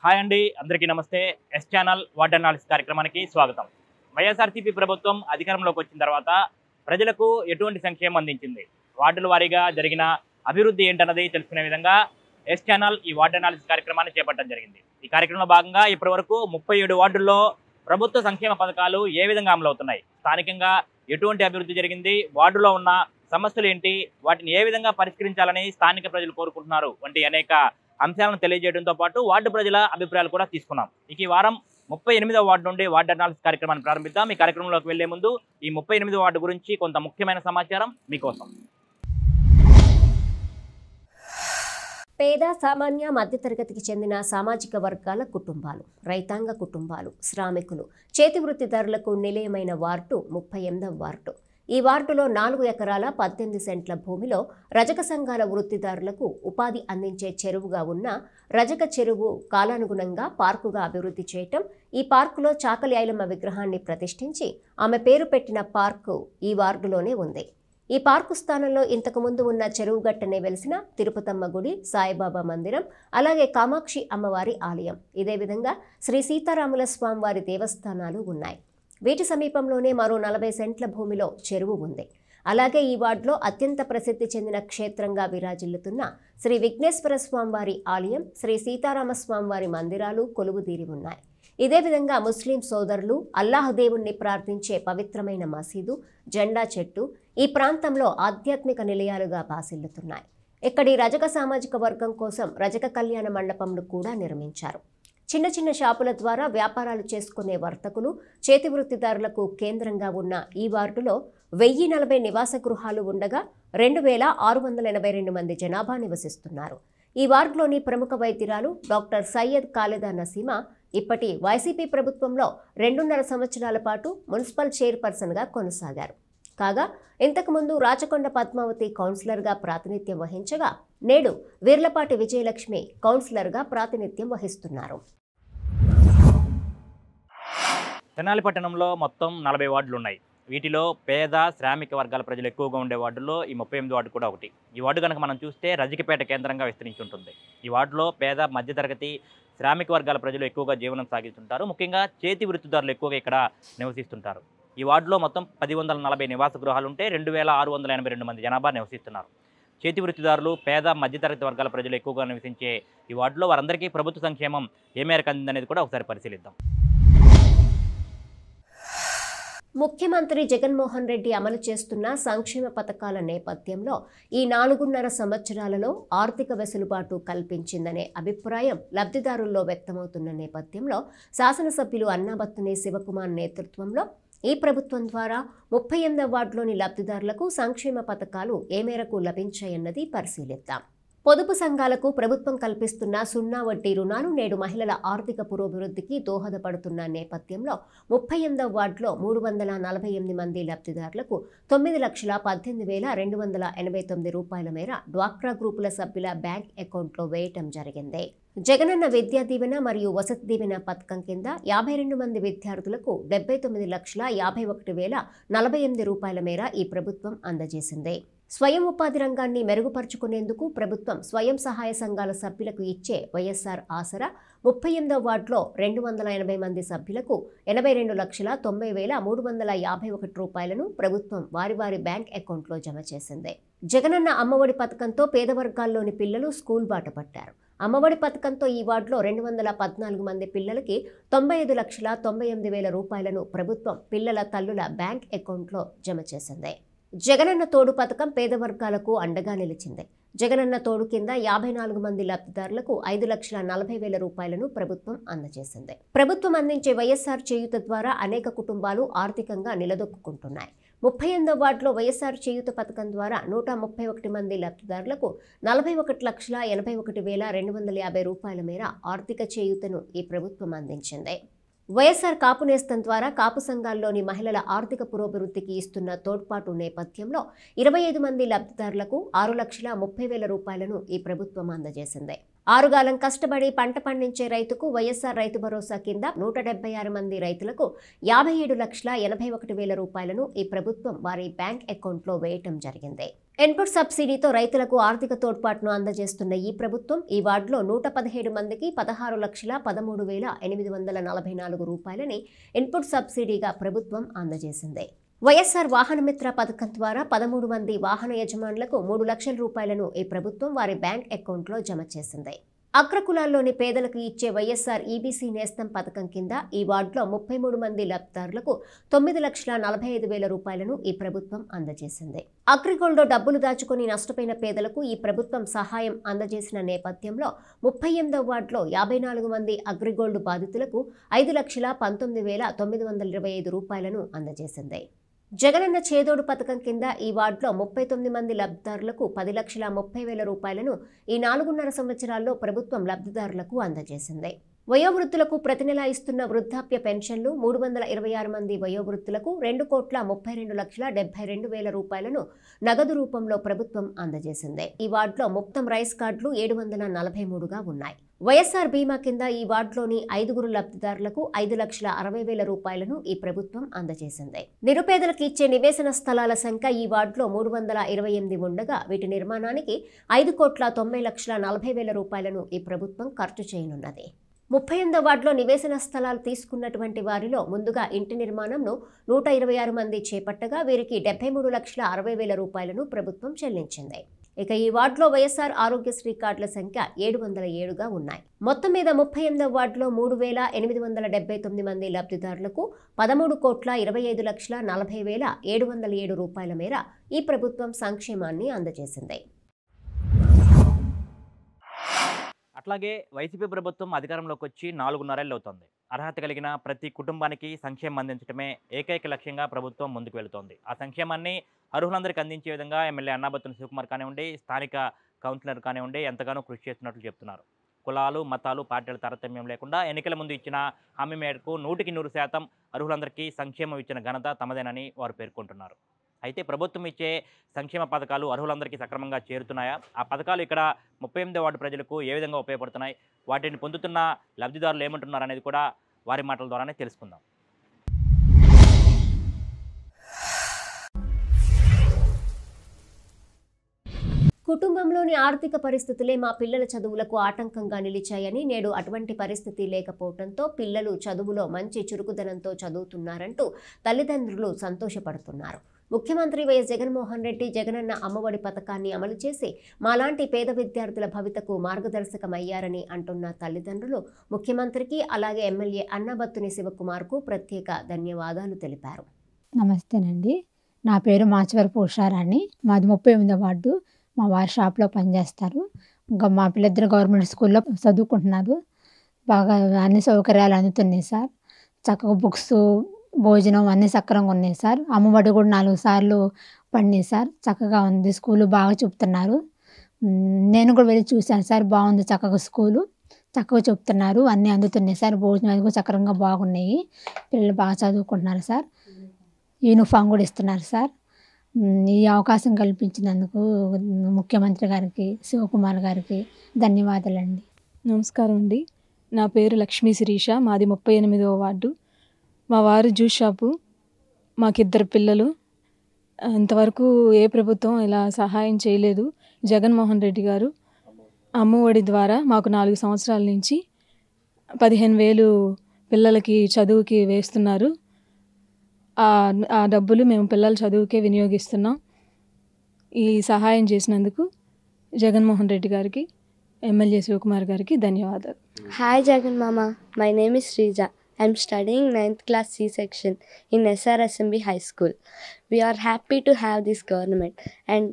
Hi అండి, అందరికీ నమస్తే. ఎస్ ఛానల్ వార్డ్ అనాలిసిస్ కార్యక్రమానికి స్వాగతం. వైఎస్ఆర్సీపీ ప్రభుత్వం అధికారంలోకి వచ్చిన తర్వాత ప్రజలకు ఎటువంటి సంక్షేమం అందించింది, వార్డుల వారీగా జరిగిన అభివృద్ధి ఏంటన్నది తెలుసుకునే విధంగా ఎస్ ఛానల్ ఈ వార్డ్ అనాలిసిస్ కార్యక్రమాన్ని చేపట్టడం జరిగింది. ఈ కార్యక్రమంలో భాగంగా ఇప్పటివరకు 37 వార్డుల్లో ప్రభుత్వ సంక్షేమ పథకాలు ఏ విధంగా అమలవుతున్నాయి, స్థానికంగా ఎటువంటి అభివృద్ధి జరిగింది, వార్డులో ఉన్న సమస్యలు ఏంటి, వాటిని ఏ విధంగా పరిష్కరించాలని స్థానిక ప్రజలు కోరుకుంటున్నారు వంటి అనేక అంశాలను తెలియజేయడంతో పాటు వార్డు ప్రజల అభిప్రాయాలు కూడా తీసుకున్నాం. ఇక ఈ వారం 38వ వార్డు నుండి వార్డు అనాలిసిస్ కార్యక్రమాన్ని ప్రారంభిద్దాం. ఈ కార్యక్రమంలోకి వెళ్లే ముందు ఈ 38వ వార్డు గురించి కొంత ముఖ్యమైన సమాచారం మీకోసం. పేద సామాన్య మధ్యతరగతికి చెందిన సామాజిక వర్గాల కుటుంబాలు, రైతాంగ కుటుంబాలు, శ్రామికులు, చేతివృత్తిదారులకు నిలయమైన వార్డు 38వ వార్డు. ఈ వార్డులో 4 ఎకరాల 18 సెంట్ల భూమిలో రజక సంఘాల వృత్తిదారులకు ఉపాధి అందించే చెరువుగా ఉన్న రజక చెరువు కాలానుగుణంగా పార్కుగా అభివృద్ధి చేయటం, ఈ పార్కులో చాకలి ఐలమ్మ విగ్రహాన్ని ప్రతిష్ఠించి ఆమె పేరు పెట్టిన పార్కు ఈ వార్డులోనే ఉంది. ఈ పార్కు స్థానంలో ఇంతకుముందు ఉన్న చెరువు గట్టనే వెలిసిన తిరుపతమ్మ గుడి, సాయిబాబా మందిరం, అలాగే కామాక్షి అమ్మవారి ఆలయం, ఇదే విధంగా శ్రీ సీతారాముల స్వామివారి దేవస్థానాలు ఉన్నాయి. వీటి సమీపంలోనే మరో 40 సెంట్ల భూమిలో చెరువు ఉంది. అలాగే ఈ వార్డులో అత్యంత ప్రసిద్ధి చెందిన క్షేత్రంగా విరాజిల్లుతున్న శ్రీ విఘ్నేశ్వర స్వామివారి ఆలయం, శ్రీ సీతారామ స్వామివారి మందిరాలు కొలువుదీరి ఉన్నాయి. ఇదే విధంగా ముస్లిం సోదరులు అల్లాహ్ దేవుణ్ణి ప్రార్థించే పవిత్రమైన మసీదు, జెండా చెట్టు ఈ ప్రాంతంలో ఆధ్యాత్మిక నిలయాలుగా బాసిల్లుతున్నాయి. ఇక్కడి రజక సామాజిక వర్గం కోసం రజక కళ్యాణ మండపంను కూడా నిర్మించారు. చిన్న చిన్న షాపుల ద్వారా వ్యాపారాలు చేసుకునే వర్తకులు, చేతివృత్తిదారులకు కేంద్రంగా ఉన్న ఈ వార్డులో 1040 నివాస గృహాలు ఉండగా 2682 మంది జనాభా నివసిస్తున్నారు. ఈ వార్డులోని ప్రముఖ వైద్యురాలు డాక్టర్ సయ్యద్ ఖాలిదా నసీమా ఇప్పటి వైసీపీ ప్రభుత్వంలో 2.5 సంవత్సరాల పాటు మున్సిపల్ చైర్పర్సన్గా కొనసాగారు. కాగా ఇంతకుముందు రాచకొండ పద్మావతి కౌన్సిలర్గా ప్రాతినిధ్యం వహించగా నేడు వీర్లపాటి విజయలక్ష్మి కౌన్సిలర్గా ప్రాతినిధ్యం వహిస్తున్నారు. తెనాలి పట్టణంలో మొత్తం 40 వార్డులు ఉన్నాయి. వీటిలో పేద శ్రామిక వర్గాల ప్రజలు ఎక్కువగా ఉండే వార్డుల్లో ఈ 38 వార్డు కూడా ఒకటి. ఈ వార్డు కనుక మనం చూస్తే రజకపేట కేంద్రంగా విస్తరించి ఉంటుంది. ఈ వార్డులో పేద మధ్యతరగతి శ్రామిక వర్గాల ప్రజలు ఎక్కువగా జీవనం సాగిస్తుంటారు. ముఖ్యంగా చేతి వృత్తిదారులు ఎక్కువగా ఇక్కడ నివసిస్తుంటారు. ఈ వార్డులో మొత్తం 1040 నివాస గృహాలు ఉంటే 2682 మంది జనాభా నివసిస్తున్నారు. చేతి వృత్తిదారులు, పేద మధ్యతరగతి వర్గాల ప్రజలు ఎక్కువగా నివసించే ఈ వార్డులో వారందరికీ ప్రభుత్వ సంక్షేమం ఏ మేరకు అందిందనేది కూడా ఒకసారి పరిశీలిద్దాం. ముఖ్యమంత్రి జగన్మోహన్ రెడ్డి అమలు చేస్తున్న సంక్షేమ పథకాల నేపథ్యంలో ఈ 4.5 సంవత్సరాలలో ఆర్థిక వెసులుబాటు కల్పించిందనే అభిప్రాయం లబ్ధిదారుల్లో వ్యక్తమవుతున్న నేపథ్యంలో శాసనసభ్యులు అన్నాబత్తుని శివకుమార్ నేతృత్వంలో ఈ ప్రభుత్వం ద్వారా 38వ వార్డులోని లబ్ధిదారులకు సంక్షేమ పథకాలు ఏ మేరకు లభించాయన్నది పరిశీలిద్దాం. పొదుపు సంఘాలకు ప్రభుత్వం కల్పిస్తున్న 0 వడ్డీ రుణాలు నేడు మహిళల ఆర్థిక పురోభివృద్ధికి దోహదపడుతున్న నేపథ్యంలో 38వ వార్డులో 348 మంది లబ్ధిదారులకు 9,18,289 రూపాయల మేర డ్వాక్రా గ్రూపుల సభ్యుల బ్యాంక్ అకౌంట్లో వేయటం జరిగింది. జగనన్న విద్యా దీవెన మరియు వసతి దీవెన పథకం కింద 52 మంది విద్యార్థులకు 79,51,048 రూపాయల మేర ఈ ప్రభుత్వం అందజేసింది. స్వయం ఉపాధి రంగాన్ని మెరుగుపరుచుకునేందుకు ప్రభుత్వం స్వయం సహాయ సంఘాల సభ్యులకు ఇచ్చే వైఎస్ఆర్ ఆసరా 38వ వార్డులో 280 మంది సభ్యులకు 82,90,351 రూపాయలను ప్రభుత్వం వారి బ్యాంక్ అకౌంట్లో జమ చేసింది. జగనన్న అమ్మఒడి పథకంతో పేద వర్గాల్లోని పిల్లలు స్కూల్ బాట పట్టారు. అమ్మఒడి పథకంతో ఈ వార్డులో 214 మంది పిల్లలకి 95,98,000 రూపాయలను ప్రభుత్వం పిల్లల తల్లుల బ్యాంక్ అకౌంట్లో జమ చేసింది. జగనన్న తోడు పథకం పేద వర్గాలకు అండగా నిలిచింది. జగనన్న తోడు కింద 54 మంది లబ్ధిదారులకు 5,40,000 రూపాయలను ప్రభుత్వం అందజేసింది. ప్రభుత్వం అందించే వైఎస్ఆర్ చేయూత ద్వారా అనేక కుటుంబాలు ఆర్థికంగా నిలదొక్కుంటున్నాయి. 38వ వార్డులో వైఎస్ఆర్ చేయూత పథకం ద్వారా 131 మంది లబ్ధిదారులకు 41,81,250 రూపాయల మేర ఆర్థిక చేయూతను ఈ ప్రభుత్వం అందించింది. వైఎస్ఆర్ కాపు నేస్తం ద్వారా కాపు సంఘాల్లోని మహిళల ఆర్థిక పురోభివృద్ధికి ఇస్తున్న తోడ్పాటు నేపథ్యంలో 25 మంది లబ్ధిదారులకు 6,30,000 రూపాయలను ఈ ప్రభుత్వం అందజేసింది. ఆరుగాలం కష్టపడి పంట పండించే రైతుకు వైఎస్ఆర్ రైతు భరోసా కింద 176 మంది రైతులకు 57,81,000 రూపాయలను ఈ ప్రభుత్వం వారి బ్యాంక్ అకౌంట్లో వేయటం జరిగింది. ఇన్పుట్ సబ్సిడీతో రైతులకు ఆర్థిక తోడ్పాటును అందజేస్తున్న ఈ ప్రభుత్వం ఈ వార్డులో 117 మందికి 16,13,844 రూపాయలని ఇన్పుట్ సబ్సిడీగా ప్రభుత్వం అందజేసింది. వైఎస్ఆర్ వాహనమిత్ర పథకం ద్వారా 13 మంది వాహన యజమానులకు 3 లక్షల రూపాయలను ఈ ప్రభుత్వం వారి బ్యాంక్ అకౌంట్లో జమ చేసింది. అగ్రకులాల్లోని పేదలకు ఇచ్చే వైఎస్ఆర్ ఈబీసీ నేస్తం పథకం కింద ఈ వార్డులో 33 మంది లబ్ధిదారులకు 9,45,000 రూపాయలను ఈ ప్రభుత్వం అందజేసింది. అగ్రిగోల్డ్లో డబ్బులు దాచుకుని నష్టపోయిన పేదలకు ఈ ప్రభుత్వం సహాయం అందజేసిన నేపథ్యంలో 38వ వార్డులో 54 మంది అగ్రిగోల్డ్ బాధితులకు 5,19,925 రూపాయలను అందజేసింది. జగనన్న చేదోడు పథకం కింద ఈ వార్డులో 39 మంది లబ్ధిదారులకు 10,30,000 రూపాయలను ఈ 4.5 సంవత్సరాల్లో ప్రభుత్వం లబ్ధిదారులకు అందజేసింది. వయోవృద్ధులకు ప్రతి నెల ఇస్తున్న వృద్ధాప్య పెన్షన్లు 326 మంది వయోవృద్ధులకు 2,32,72,000 రూపాయలను నగదు రూపంలో ప్రభుత్వం అందజేసింది. ఈ వార్డులో మొత్తం రైస్ కార్డులు 743గా ఉన్నాయి. వైఎస్ఆర్ బీమా కింద ఈ వార్డులోని 5 లబ్ధిదారులకు 5,60,000 రూపాయలను ఈ ప్రభుత్వం అందజేసింది. నిరుపేదలకు ఇచ్చే నివేశన స్థలాల సంఖ్య ఈ వార్డులో 328 ఉండగా వీటి నిర్మాణానికి 5,90,40,000 రూపాయలను ఈ ప్రభుత్వం ఖర్చు చేయనున్నది. 38వ వార్డులో నివేశన స్థలాలు తీసుకున్నటువంటి వారిలో ముందుగా ఇంటి నిర్మాణంను 126 మంది చేపట్టగా వీరికి 73,60,000 రూపాయలను ప్రభుత్వం చెల్లించింది. ఇక ఈ వార్డులో వైఎస్ఆర్ ఆరోగ్యశ్రీ కార్డుల సంఖ్య 707గా ఉన్నాయి. మొత్తం మీద 38వ వార్డులో 3,879 మంది లబ్ధిదారులకు 13,25,40,707 రూపాయల మేర ఈ ప్రభుత్వం సంక్షేమాన్ని అందజేసింది. అట్లాగే వైసీపీ ప్రభుత్వం అధికారంలోకి వచ్చి 4.5 ఏళ్ళు అవుతోంది. అర్హత కలిగిన ప్రతి కుటుంబానికి సంక్షేమం అందించడమే ఏకైక లక్ష్యంగా ప్రభుత్వం ముందుకు వెళుతోంది. ఆ సంక్షేమాన్ని అర్హులందరికీ అందించే విధంగా ఎమ్మెల్యే అన్నాబత్తుని శివకుమార్ కానివ్వండి, స్థానిక కౌన్సిలర్ కానివ్వండి ఎంతగానో కృషి చేస్తున్నట్లు చెప్తున్నారు. కులాలు, మతాలు, పార్టీల తారతమ్యం లేకుండా ఎన్నికల ముందు ఇచ్చిన హామీ మేరకు 100% అర్హులందరికీ సంక్షేమం ఇచ్చిన ఘనత తమదేనని వారు పేర్కొంటున్నారు. అయితే ప్రభుత్వం ఇచ్చే సంక్షేమ పథకాలు అర్హులందరికీ సక్రమంగా చేరుతున్నాయా? ఆ పథకాలు ఇక్కడ 38వ వార్డు ప్రజలకు ఏ విధంగా ఉపయోగపడుతున్నాయి? వాటిని పొందుతున్న లబ్ధిదారులు ఏమంటున్నారు అనేది కూడా వారి మాటల ద్వారానే తెలుసుకుందాం. కుటుంబంలోని ఆర్థిక పరిస్థితులే మా పిల్లల చదువులకు ఆటంకంగా నిలిచాయని, నేడు అటువంటి పరిస్థితి లేకపోవడంతో పిల్లలు చదువులో మంచి చురుకుదనంతో చదువుతున్నారంటూ తల్లిదండ్రులు సంతోషపడుతున్నారు. ముఖ్యమంత్రి వైఎస్ జగన్మోహన్ రెడ్డి జగనన్న అమ్మఒడి పథకాన్ని అమలు చేసి మాలాంటి పేద విద్యార్థుల భవితకు మార్గదర్శకమయ్యారని అంటున్న తల్లిదండ్రులు ముఖ్యమంత్రికి అలాగే ఎమ్మెల్యే అన్నాబత్తుని శివకుమార్కు ప్రత్యేక ధన్యవాదాలు తెలిపారు. నమస్తేనండి, నా పేరు మాచవరపు ఉషారాణి. మాది 38వ వార్డు. మా వారి షాప్లో పనిచేస్తారు. ఇంకా మా పిల్లలిద్దరు గవర్నమెంట్ స్కూల్లో చదువుకుంటున్నారు. బాగా అన్ని సౌకర్యాలు అందుతున్నాయి సార్. చక్కగా బుక్స్, భోజనం అన్నీ సక్రంగా ఉన్నాయి సార్. అమ్మఒడి కూడా 4 సార్లు పడినాయి సార్. చక్కగా ఉంది. స్కూలు బాగా చెప్తున్నారు. నేను కూడా వెళ్ళి చూశాను సార్. బాగుంది చక్కగా స్కూలు. చక్కగా చెప్తున్నారు. అన్నీ అందుతున్నాయి సార్. భోజనాలు కూడా సక్రంగా బాగున్నాయి. పిల్లలు బాగా చదువుకుంటున్నారు సార్. యూనిఫామ్ కూడా ఇస్తున్నారు సార్. ఈ అవకాశం కల్పించినందుకు ముఖ్యమంత్రి గారికి, శివకుమార్ గారికి ధన్యవాదాలండి. నమస్కారం అండి. నా పేరు లక్ష్మీ శిరీష. మాది 38వ వార్డు. మా వారు జ్యూస్ షాపు. మాకిద్దరు పిల్లలు. ఇంతవరకు ఏ ప్రభుత్వం ఇలా సహాయం చేయలేదు. జగన్మోహన్ రెడ్డి గారు అమ్మఒడి ద్వారా మాకు 4 సంవత్సరాల నుంచి 15,000 పిల్లలకి చదువుకి వేస్తున్నారు. ఆ డబ్బులు మేము పిల్లల చదువుకే వినియోగిస్తున్నాం. ఈ సహాయం చేసినందుకు జగన్మోహన్ రెడ్డి గారికి, ఎమ్మెల్యే శివకుమార్ గారికి ధన్యవాదాలు. Hi Jagan Mama, my name is Srija. I'm studying 9th class C section in SRSMB High School. We are happy to have this government and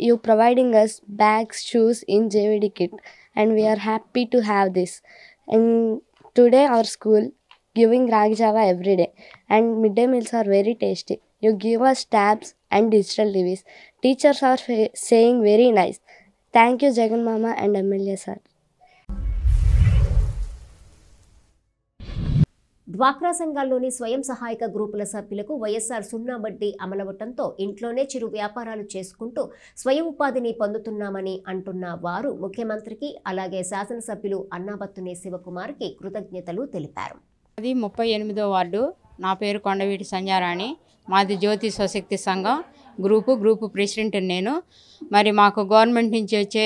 you providing us bags, shoes in JVD kit, and we are happy to have this. And today our school giving ragi java every day and midday meals are very tasty. You give us tabs and digital TVs. Teachers are saying very nice. Thank you Jagan Mama and MLA sir. డ్వాక్రా సంఘాల్లోని స్వయం సహాయక గ్రూపుల సభ్యులకు వైఎస్ఆర్ 0 వడ్డీ అమలవటంతో ఇంట్లోనే చిరు వ్యాపారాలు చేసుకుంటూ స్వయం ఉపాధిని పొందుతున్నామని అంటున్న వారు ముఖ్యమంత్రికి అలాగే శాసనసభ్యులు అన్నాబత్తుని శివకుమార్కి కృతజ్ఞతలు తెలిపారు. అది 38వ వార్డు. నా పేరు కొండవీటి సంధ్యారాణి. మాది జ్యోతి స్వశక్తి సంఘం. గ్రూపు ప్రెసిడెంట్ నేను. మరి మాకు గవర్నమెంట్ నుంచి వచ్చే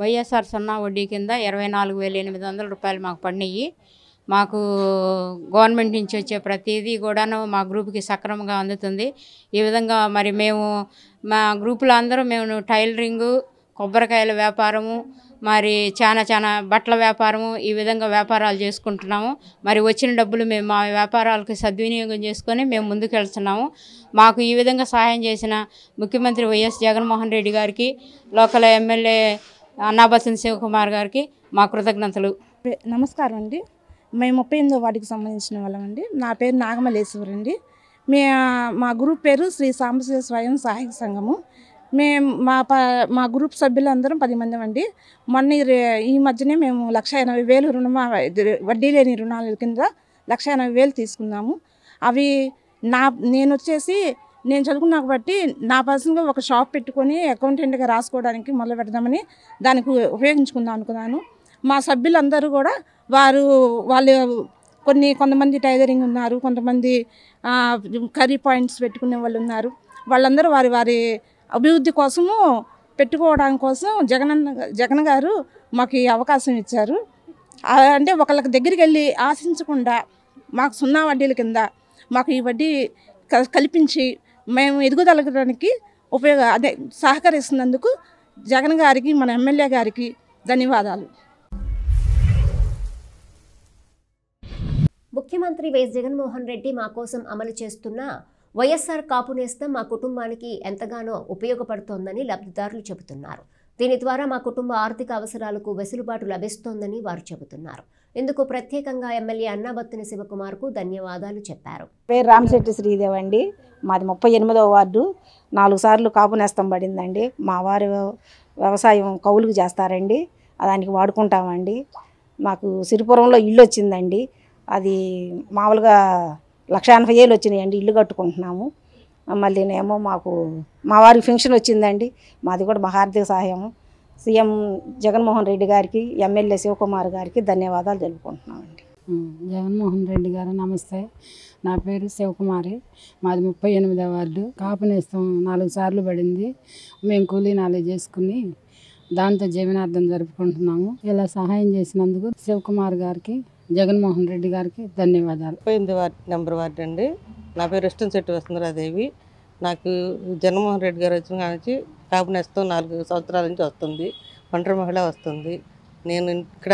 వైఎస్ఆర్ సున్నా వడ్డీ కింద 24,800 రూపాయలు మాకు పడినాయి. మాకు గవర్నమెంట్ నుంచి వచ్చే ప్రతిదీ కూడాను మా గ్రూప్కి సక్రమంగా అందుతుంది. ఈ విధంగా మరి మేము మా గ్రూపులో అందరూ మేము టైలరింగు, కొబ్బరికాయల వ్యాపారము, మరి చాలా బట్టల వ్యాపారము, ఈ విధంగా వ్యాపారాలు చేసుకుంటున్నాము. మరి వచ్చిన డబ్బులు మేము మా వ్యాపారాలకు సద్వినియోగం చేసుకొని మేము ముందుకు వెళ్తున్నాము. మాకు ఈ విధంగా సహాయం చేసిన ముఖ్యమంత్రి వైఎస్ జగన్మోహన్ రెడ్డి గారికి, లోకల్ ఎమ్మెల్యే అన్నాబత్తుని శివకుమార్ గారికి మా కృతజ్ఞతలు. నమస్కారం అండి. మేము 38వ వార్డుకి సంబంధించిన వాళ్ళమండి. నా పేరు నాగమల్లేశ్వరి అండి. మా గ్రూప్ పేరు శ్రీ సాంబశివ స్వయం సహాయక సంఘము. మేము మా గ్రూప్ సభ్యులందరం 10 మంది అండి. మొన్న ఈ మధ్యనే మేము 1,80,000 వడ్డీ లేని రుణాల కింద 1,80,000 తీసుకున్నాము. అవి నేను చదువుకున్నా కాబట్టి నా పర్సనల్గా ఒక షాప్ పెట్టుకొని అకౌంటెంట్గా రాసుకోవడానికి మొదలు పెడదామని దానికి ఉపయోగించుకుందాం అనుకున్నాను. మా సభ్యులందరూ కూడా వాళ్ళు కొంతమంది టైలరింగ్ ఉన్నారు, కొంతమంది కర్రీ పాయింట్స్ పెట్టుకునే వాళ్ళు ఉన్నారు. వాళ్ళందరూ వారి అభివృద్ధి కోసము పెట్టుకోవడం కోసం జగన్ గారు మాకు ఈ అవకాశం ఇచ్చారు. అంటే ఒకళ్ళకి దగ్గరికి వెళ్ళి ఆశించకుండా మాకు సున్నా వడ్డీల కింద మాకు ఈ వడ్డీ కల్పించి మేము ఎదుగుదలడానికి సహకరిస్తున్నందుకు జగన్ గారికి, మన ఎమ్మెల్యే గారికి ధన్యవాదాలు. ముఖ్యమంత్రి వైఎస్ జగన్మోహన్ రెడ్డి మా కోసం అమలు చేస్తున్న వైఎస్ఆర్ కాపు నేస్తం మా కుటుంబానికి ఎంతగానో ఉపయోగపడుతోందని లబ్ధిదారులు చెబుతున్నారు. దీని ద్వారా మా కుటుంబ ఆర్థిక అవసరాలకు వెసులుబాటు లభిస్తోందని వారు చెబుతున్నారు. ఇందుకు ప్రత్యేకంగా ఎమ్మెల్యే అన్నాబత్తుని శివకుమార్కు ధన్యవాదాలు చెప్పారు. పేరు రామశెట్టి శ్రీదేవి అండి. మాది 38వ వార్డు. 4 సార్లు కాపు నేస్తం పడిందండి. మా వారు వ్యవసాయం కౌలుకు చేస్తారండి, దానికి వాడుకుంటామండి. మాకు సిరిపురంలో ఇల్లు వచ్చిందండి. అది మామూలుగా 1,80,000 వచ్చినాయండి. ఇల్లు కట్టుకుంటున్నాము. మళ్ళీనేమో మా వారికి ఫంక్షన్ వచ్చిందండి. మాది కూడా మా ఆర్థిక సహాయం సీఎం జగన్మోహన్ రెడ్డి గారికి, ఎమ్మెల్యే శివకుమార్ గారికి ధన్యవాదాలు తెలుపుకుంటున్నామండి. జగన్మోహన్ రెడ్డి గారు నమస్తే. నా పేరు శివకుమారి. మాది 38వ వార్డు. కాపు నేస్తం 4 సార్లు పడింది. మేము కూలీ నాలి చేసుకుని దాంతో జీవనార్థం జరుపుకుంటున్నాము. ఇలా సహాయం చేసినందుకు శివకుమార్ గారికి, జగన్మోహన్ రెడ్డి గారికి ధన్యవాదాలు. 38వ నెంబర్ వార్డు అండి. నా పేరు రెస్టన్శెట్టి వసుంధరాదేవి. నాకు జగన్మోహన్ రెడ్డి గారు వచ్చిన నుంచి కాపు నేస్తం 4 సంవత్సరాల నుంచి వస్తుంది. ఒంటరి మహిళ వస్తుంది. నేను ఇక్కడ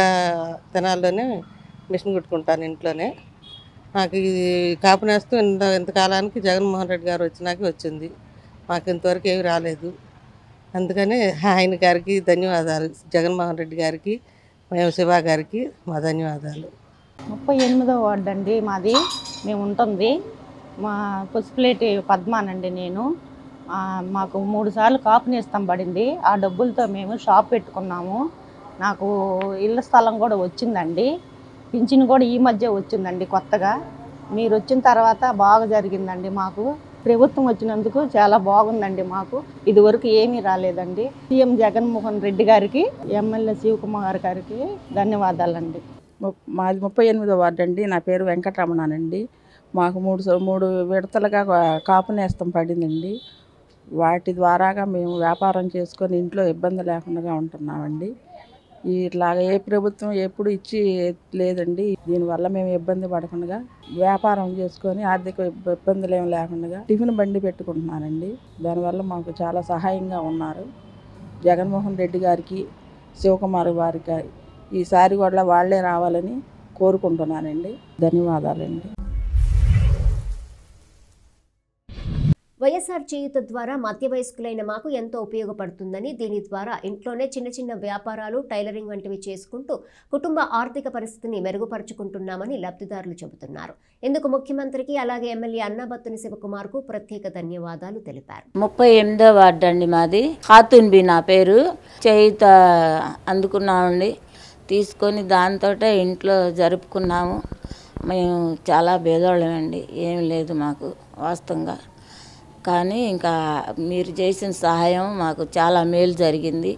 తెనాల్లోనే మిషన్ కుట్టుకుంటాను ఇంట్లోనే. నాకు ఇది కాపు నేస్తం ఇంతకాలానికి జగన్మోహన్ రెడ్డి గారు వచ్చింది. మాకు ఇంతవరకు ఏమి రాలేదు. అందుకని ఆయన గారికి ధన్యవాదాలు. జగన్మోహన్ రెడ్డి గారికి, మేము శివ గారికి మా ధన్యవాదాలు. 38వ వార్డు అండి మాది. మేము ఉంటుంది మా పసుపులేటి పద్మానండి నేను. మాకు 3 సార్లు కాపు నేస్తం పడింది. ఆ డబ్బులతో మేము షాప్ పెట్టుకున్నాము. నాకు ఇళ్ళ స్థలం కూడా వచ్చిందండి. పింఛన్ కూడా ఈ మధ్య వచ్చిందండి కొత్తగా. మీరు వచ్చిన తర్వాత బాగా జరిగిందండి. మాకు ప్రభుత్వం వచ్చినందుకు చాలా బాగుందండి. మాకు ఇదివరకు ఏమీ రాలేదండి. సీఎం జగన్మోహన్ రెడ్డి గారికి, ఎమ్మెల్యే శివకుమార్ గారికి ధన్యవాదాలండి. మాది 38వ వార్డు అండి. నా పేరు వెంకటరమణానండి. మాకు 3 విడతలుగా కాపు నేస్తం పడిందండి. వాటి ద్వారాగా మేము వ్యాపారం చేసుకొని ఇంట్లో ఇబ్బంది లేకుండా ఉంటున్నామండి. ఇట్లాగా ఏ ప్రభుత్వం ఎప్పుడు ఇచ్చి లేదండి. దీనివల్ల మేము ఇబ్బంది పడకుండా వ్యాపారం చేసుకొని ఆర్థిక ఇబ్బందులు ఏమి లేకుండా టిఫిన్ బండి పెట్టుకుంటున్నానండి. దానివల్ల మాకు చాలా సహాయంగా ఉన్నారు. జగన్మోహన్ రెడ్డి గారికి, శివకుమార్ గారికి ఈసారి కూడా వాళ్ళే రావాలని కోరుకుంటున్నానండి. ధన్యవాదాలండి. వైఎస్ఆర్ చేయూత ద్వారా మధ్య వయస్కులైన మాకు ఎంతో ఉపయోగపడుతుందని, దీని ద్వారా ఇంట్లోనే చిన్న వ్యాపారాలు, టైలరింగ్ వంటివి చేసుకుంటూ కుటుంబ ఆర్థిక పరిస్థితిని మెరుగుపరుచుకుంటున్నామని లబ్ధిదారులు చెబుతున్నారు. ఇందుకు ముఖ్యమంత్రికి అలాగే ఎమ్మెల్యే అన్నాబత్తుని శివకుమార్కు ప్రత్యేక ధన్యవాదాలు తెలిపారు. 38వ వార్డు అండి మాది. ఖాతున్ బి నా పేరు. చేయూత అందుకున్నామండి. తీసుకొని దాంతో ఇంట్లో జరుపుకున్నాము. మేము చాలా పేదోళ్ళమండి. ఏమి లేదు మాకు వాస్తవంగా. కానీ ఇంకా మీరు చేసిన సహాయం మాకు చాలా మేలు జరిగింది.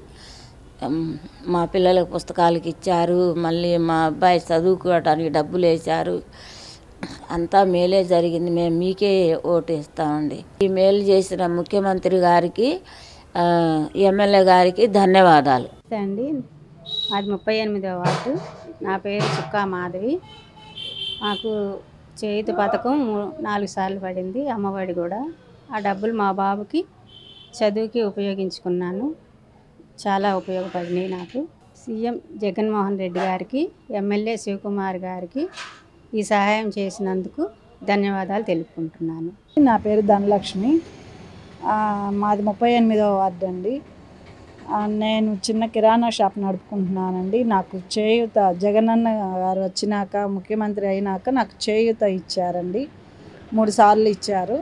మా పిల్లలకు పుస్తకాలకి ఇచ్చారు. మళ్ళీ మా అబ్బాయి చదువుకోవడానికి డబ్బులు వేశారు. అంతా మేలే జరిగింది. మేము మీకే ఓటు ఇస్తామండి. ఈ మేలు చేసిన ముఖ్యమంత్రి గారికి ఎమ్మెల్యే గారికి ధన్యవాదాలు అండి. అది 38వ వార్డు. నా పేరు చుక్కా మాధవి. మాకు చేయుత పథకం 4 సార్లు పడింది, అమ్మఒడి కూడా. ఆ డబ్బులు మా బాబుకి చదువుకి ఉపయోగించుకున్నాను. చాలా ఉపయోగపడినాయి నాకు. సీఎం జగన్మోహన్ రెడ్డి గారికి, ఎమ్మెల్యే శివకుమార్ గారికి ఈ సహాయం చేసినందుకు ధన్యవాదాలు తెలుపుకుంటున్నాను. నా పేరు ధనలక్ష్మి. మాది 38వ వార్డు అండి. నేను చిన్న కిరాణా షాప్ నడుపుకుంటున్నానండి. నాకు చేయూత జగనన్న గారు వచ్చినాక, ముఖ్యమంత్రి అయినాక నాకు చేయూత ఇచ్చారండి. 3 సార్లు ఇచ్చారు.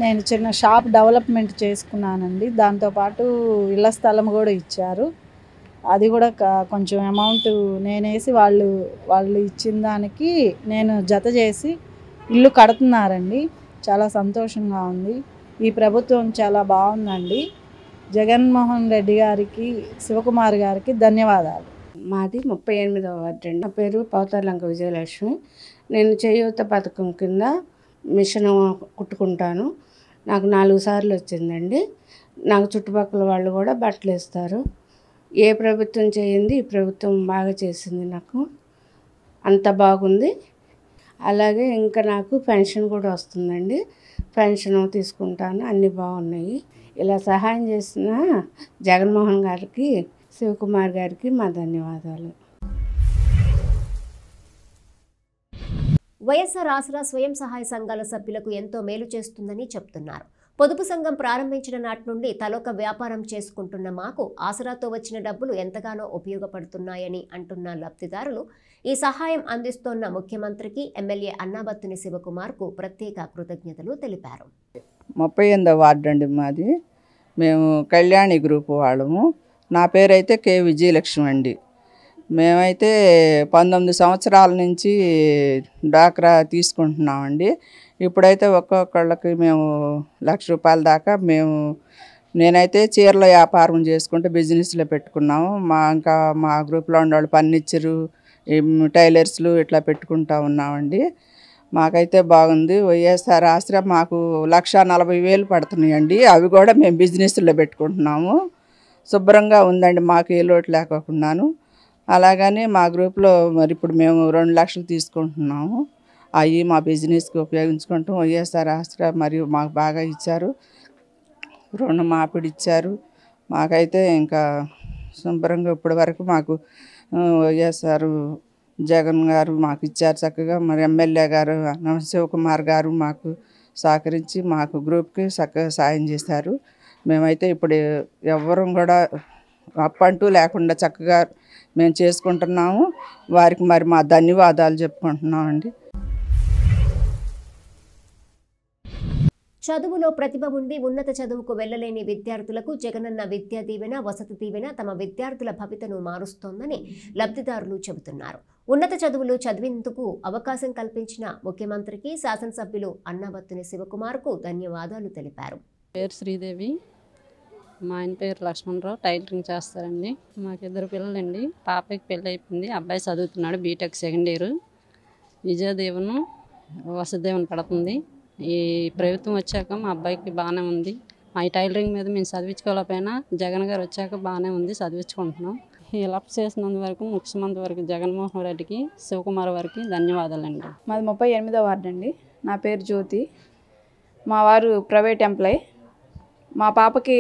నేను చిన్న షాప్ డెవలప్మెంట్ చేసుకున్నానండి. దాంతోపాటు ఇళ్ల స్థలం కూడా ఇచ్చారు. అది కూడా కొంచెం అమౌంట్ నేనేసి వాళ్ళు ఇచ్చిన దానికి నేను జత చేసి ఇల్లు కడుతున్నారండి. చాలా సంతోషంగా ఉంది. ఈ ప్రభుత్వం చాలా బాగుందండి. జగన్మోహన్ రెడ్డి గారికి, శివకుమార్ గారికి ధన్యవాదాలు. మాది 38వ వార్డు అండి. నా పేరు పవతార్లంక విజయలక్ష్మి. నేను చేయూత పథకం కింద మిషన్ కుట్టుకుంటాను. నాకు 4 సార్లు వచ్చిందండి. నాకు చుట్టుపక్కల వాళ్ళు కూడా బట్టలు ఇస్తారు. ఏ ప్రభుత్వం చేయింది ఈ ప్రభుత్వం బాగా చేసింది. నాకు అంత బాగుంది. అలాగే ఇంకా నాకు పెన్షన్ కూడా వస్తుందండి. పెన్షన్ తీసుకుంటాను. అన్నీ బాగున్నాయి. ఇలా సహాయం చేసిన జగన్మోహన్ గారికి, శివకుమార్ గారికి మా ధన్యవాదాలు. వైఎస్ఆర్ ఆసరా స్వయం సహాయ సంఘాల సభ్యులకు ఎంతో మేలు చేస్తుందని చెప్తున్నారు. పొదుపు సంఘం ప్రారంభించిన నాటి నుండి తలొక వ్యాపారం చేసుకుంటున్న మాకు ఆసరాతో వచ్చిన డబ్బులు ఎంతగానో ఉపయోగపడుతున్నాయని అంటున్న లబ్ధిదారులు ఈ సహాయం అందిస్తోన్న ముఖ్యమంత్రికి, ఎమ్మెల్యే అన్నాబత్తుని శివకుమార్కు ప్రత్యేక కృతజ్ఞతలు తెలిపారు. 38వ వార్డు అండి మాది. మేము కళ్యాణి గ్రూప్ వాళ్ళము. నా పేరైతే కే విజయలక్ష్మి అండి. మేమైతే 19 సంవత్సరాల నుంచి డాక్రా తీసుకుంటున్నామండి. ఇప్పుడైతే ఒక్కొక్కళ్ళకి మేము ₹1,00,000 దాకా నేనైతే చీరల వ్యాపారం చేసుకుంటే బిజినెస్లో పెట్టుకున్నాము. ఇంకా మా గ్రూప్లో ఉన్నవాళ్ళు ఫర్నిచరు, టైలర్స్లు ఇట్లా పెట్టుకుంటా ఉన్నామండి. మాకైతే బాగుంది. వైఎస్ఆర్ ఆసరా మాకు 1,40,000 పడుతున్నాయండి. అవి కూడా మేము బిజినెస్లో పెట్టుకుంటున్నాము. శుభ్రంగా ఉందండి, మాకు ఏ లోటు లేకోకున్నాను. అలాగని మా గ్రూప్లో మరి ఇప్పుడు మేము 2 లక్షలు తీసుకుంటున్నాము. అవి మా బిజినెస్కి ఉపయోగించుకుంటాం. వైఎస్ఆర్ ఆసరా మరియు మాకు బాగా ఇచ్చారు. రుణమాపిడి ఇచ్చారు. మాకైతే ఇంకా శుభ్రంగా ఇప్పటి వరకు మాకు వైఎస్ఆర్ జగన్ గారు మాకు ఇచ్చారు చక్కగా. మరి ఎమ్మెల్యే గారు శివకుమార్ గారు మాకు సహకరించి మాకు గ్రూప్కి చక్కగా సాయం చేశారు. మేమైతే ఇప్పుడు ఎవ్వరం కూడా అప్పంటూ లేకుండా చక్కగా మేము చేసుకుంటున్నాము. వారికి మరి మా ధన్యవాదాలు చెప్పుకుంటున్నామండి. చదువులో ప్రతిభ ఉండి ఉన్నత చదువుకు వెళ్లలేని విద్యార్థులకు జగనన్న విద్యా దీవెన, వసతి దీవెన తమ విద్యార్థుల భవితను మారుస్తోందని లబ్ధిదారులు చెబుతున్నారు. ఉన్నత చదువులు చదివేందుకు అవకాశం కల్పించిన ముఖ్యమంత్రికి, శాసనసభ్యులు అన్నాబత్తుని శివకుమార్కు ధన్యవాదాలు తెలిపారు. పేరు శ్రీదేవి. మా ఆయన పేరు లక్ష్మణరావు. టైలరింగ్ చేస్తారండి. మాకు 2 పిల్లలండి. పాపకి పెళ్ళి అయిపోయింది, అబ్బాయి చదువుతున్నాడు బీటెక్ సెకండ్ ఇయర్. విజయదేవను వసుదేవన్ పడుతుంది. ఈ ప్రభుత్వం వచ్చాక మా అబ్బాయికి బాగానే ఉంది. మా టైలరింగ్ మీద మేము చదివించుకోలేకపోయినా జగన్ గారు వచ్చాక బాగానే ఉంది, చదివించుకుంటున్నాం. హెల్ప్ చేసినందు వరకు ముఖ్యమంత్రి వరకు జగన్మోహన్ రెడ్డికి, శివకుమార్ వారికి ధన్యవాదాలండి. మాది 38వ వార్డు అండి. నా పేరు జ్యోతి. మా వారు ప్రైవేట్ ఎంప్లాయ్. మా పాపకి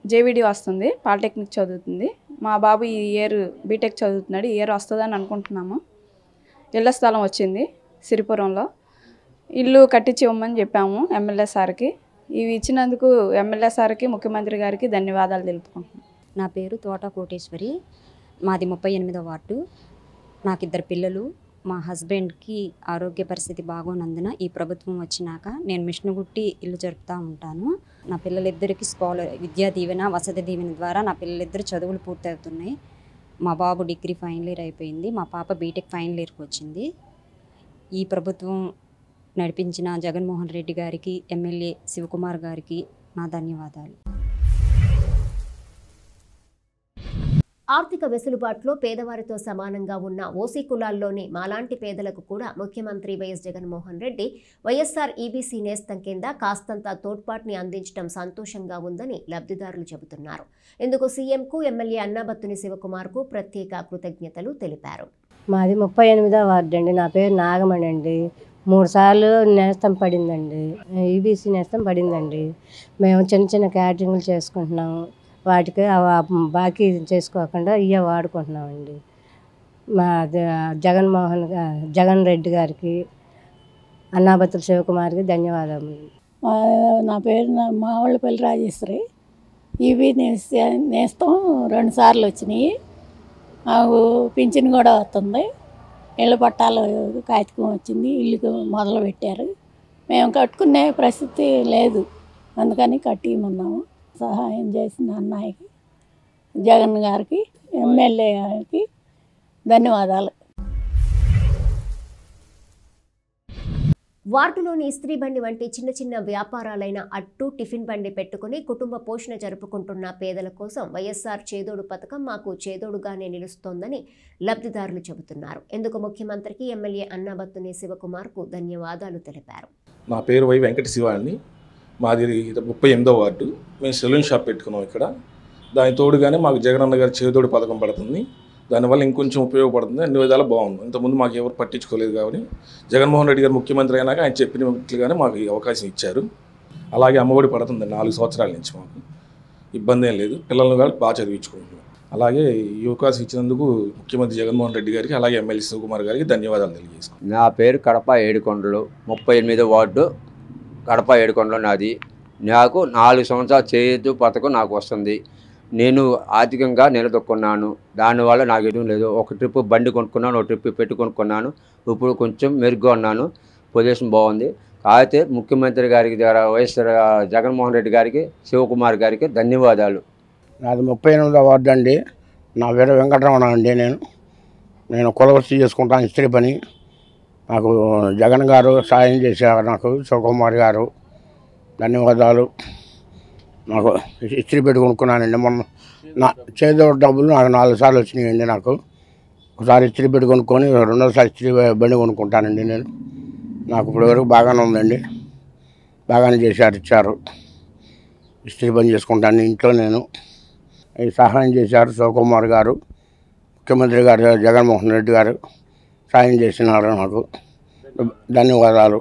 జేవిడి వస్తుంది, పాలిటెక్నిక్ చదువుతుంది. మా బాబు ఈ ఇయర్ బీటెక్ చదువుతున్నాడు. ఈ ఇయర్ వస్తుందని అనుకుంటున్నాము. ఇళ్ల స్థలం వచ్చింది సిరిపురంలో. ఇల్లు కట్టించి ఇవ్వమని చెప్పాము ఎమ్మెల్యే సార్కి. ఇవి ఇచ్చినందుకు ఎమ్మెల్యే సార్కి, ముఖ్యమంత్రి గారికి ధన్యవాదాలు తెలుపుకుంటున్నాను. నా పేరు తోట కోటేశ్వరి. మాది 38వ వార్డు. నాకు 2 పిల్లలు. మా హస్బెండ్కి ఆరోగ్య పరిస్థితి బాగోనందున ఈ ప్రభుత్వం వచ్చినాక నేను మిషన్ కుట్టి ఇల్లు జరుపుతూ ఉంటాను. నా పిల్లలిద్దరికి విద్యా దీవెన, వసతి దీవెన ద్వారా నా పిల్లలిద్దరు చదువులు పూర్తవుతున్నాయి. మా బాబు డిగ్రీ ఫైనల్ ఇయర్ అయిపోయింది. మా పాప బీటెక్ ఫైనల్ ఇయర్కి వచ్చింది. ఈ ప్రభుత్వం నడిపించిన జగన్మోహన్ రెడ్డి గారికి, ఎమ్మెల్యే శివకుమార్ గారికి నా ధన్యవాదాలు. ఆర్థిక వెసులుబాటులో పేదవారితో సమానంగా ఉన్న ఓసీ కులాల్లోని మాలాంటి పేదలకు కూడా ముఖ్యమంత్రి వైఎస్ జగన్మోహన్ రెడ్డి వైఎస్ఆర్ ఈబీసీ నేస్తం కింద కాస్తంత తోడ్పాటుని అందించడం సంతోషంగా ఉందని లబ్ధిదారులు చెబుతున్నారు. ఇందుకు సీఎంకు ఎమ్మెల్యే అన్నాబత్తుని శివకుమార్కు ప్రత్యేక కృతజ్ఞతలు తెలిపారు. మాది 38వ వార్డు అండి. నా పేరు నాగమణి అండి. 3 సార్లు నేస్తం పడిందండి, ఈబీసీ నేస్తం పడిందండి. మేము చిన్న చిన్న క్యాటరింగ్లు చేసుకుంటున్నాము. వాటికి బాకీ చేసుకోకుండా ఇవే వాడుకుంటున్నామండి. మా జగన్ రెడ్డి గారికి, అన్నాబత్తుల శివకుమార్కి ధన్యవాదాలు. నా పేరు మావళ్ళపల్లి రాజేశ్వరి. ఈబీ నేస్తం 2 సార్లు వచ్చినాయి. మాకు పింఛన్ కూడా వస్తుంది. ఇళ్ళ పట్టాలు కాగితం వచ్చింది, ఇల్లు మొదలు పెట్టారు. మేము కట్టుకునే పరిస్థితి లేదు, అందుకని కట్టిమన్నాము. సహాయం చేసిన అన్నయ్యకి, జగన్ గారికి, ఎమ్మెల్యే గారికి ధన్యవాదాలు. వార్డులోని ఇస్త్రీ బండి వంటి చిన్న చిన్న వ్యాపారాలైన అట్టు, టిఫిన్ బండి పెట్టుకుని కుటుంబ పోషణ జరుపుకుంటున్న పేదల కోసం వైఎస్ఆర్ చేదోడు పథకం మాకు చేదోడుగానే నిలుస్తోందని లబ్ధిదారులు చెబుతున్నారు. ఇందుకు ముఖ్యమంత్రికి ఎమ్మెల్యే అన్నాబత్తుని శివకుమార్కు ధన్యవాదాలు తెలిపారు. నా పేరు వై వెంకట శివ అండి. మాది 38వ వార్డు. మేము సెలూన్ షాప్ పెట్టుకున్నాం ఇక్కడ. దాని తోడుగానే మాకు జగనన్న గారి చేదోడు పథకం పడుతుంది. దానివల్ల ఇంకొంచెం ఉపయోగపడుతుంది. అన్ని విధాలు బాగుంది. ఇంతకుముందు మాకు ఎవరు పట్టించుకోలేదు కాబట్టి జగన్మోహన్ రెడ్డి గారు ముఖ్యమంత్రి అయినాక ఆయన చెప్పినట్లుగానే మాకు ఈ అవకాశం ఇచ్చారు. అలాగే అమ్మఒడి పడుతుంది 4 సంవత్సరాల నుంచి. మాకు ఇబ్బంది ఏం లేదు. పిల్లలను కూడా బాగా చదివించుకుంటున్నాం. అలాగే ఈ అవకాశం ఇచ్చినందుకు ముఖ్యమంత్రి జగన్మోహన్ రెడ్డి గారికి, అలాగే ఎమ్మెల్యే శివకుమార్ గారికి ధన్యవాదాలు తెలియజేసుకున్నాను. నా పేరు కడప ఏడుకొండలు, 38వ వార్డు, కడప ఏడుకొండలు నాది. నాకు 4 సంవత్సరాల చేదు పథకం నాకు వస్తుంది. నేను ఆర్థికంగా నిలదొక్కున్నాను. దానివల్ల నాకు ఎదురు లేదు. ఒక ట్రిప్ బండి కొనుక్కున్నాను, ఒక ట్రిప్ పెట్టి కొనుక్కున్నాను. ఇప్పుడు కొంచెం మెరుగ్గా ఉన్నాను. పొజిషన్ బాగుంది. అయితే ముఖ్యమంత్రి గారికి, వైఎస్ఆర్ జగన్మోహన్ రెడ్డి గారికి, శివకుమార్ గారికి ధన్యవాదాలు. నాది 38వ వార్డు అండి. నా పేరు వెంకటరమణ అండి. నేను కులవృత్తి చేసుకుంటాను, ఇస్త్రీ పని. నాకు జగన్ గారు సాయం చేశారు, నాకు శివకుమార్ గారు ధన్యవాదాలు. నాకు ఇస్త్రీ పెట్టి కొనుక్కున్నానండి. మొన్న నా చేదోడు డబ్బులు నాకు 4 సార్లు వచ్చినాయండి. నాకు ఒకసారి ఇస్త్రీ పెట్టి కొనుక్కొని 2వసారి ఇస్త్రీ బండి కొనుక్కుంటానండి నేను. నాకు ఇప్పుడు వరకు బాగానే ఉందండి. బాగానే ఇచ్చారు. ఇస్త్రీ పని చేసుకుంటాను ఇంట్లో నేను. ఈ సహాయం చేశారు శివకుమార్ గారు, ముఖ్యమంత్రి గారు జగన్మోహన్ రెడ్డి గారు సాయం చేసినారు. నాకు ధన్యవాదాలు.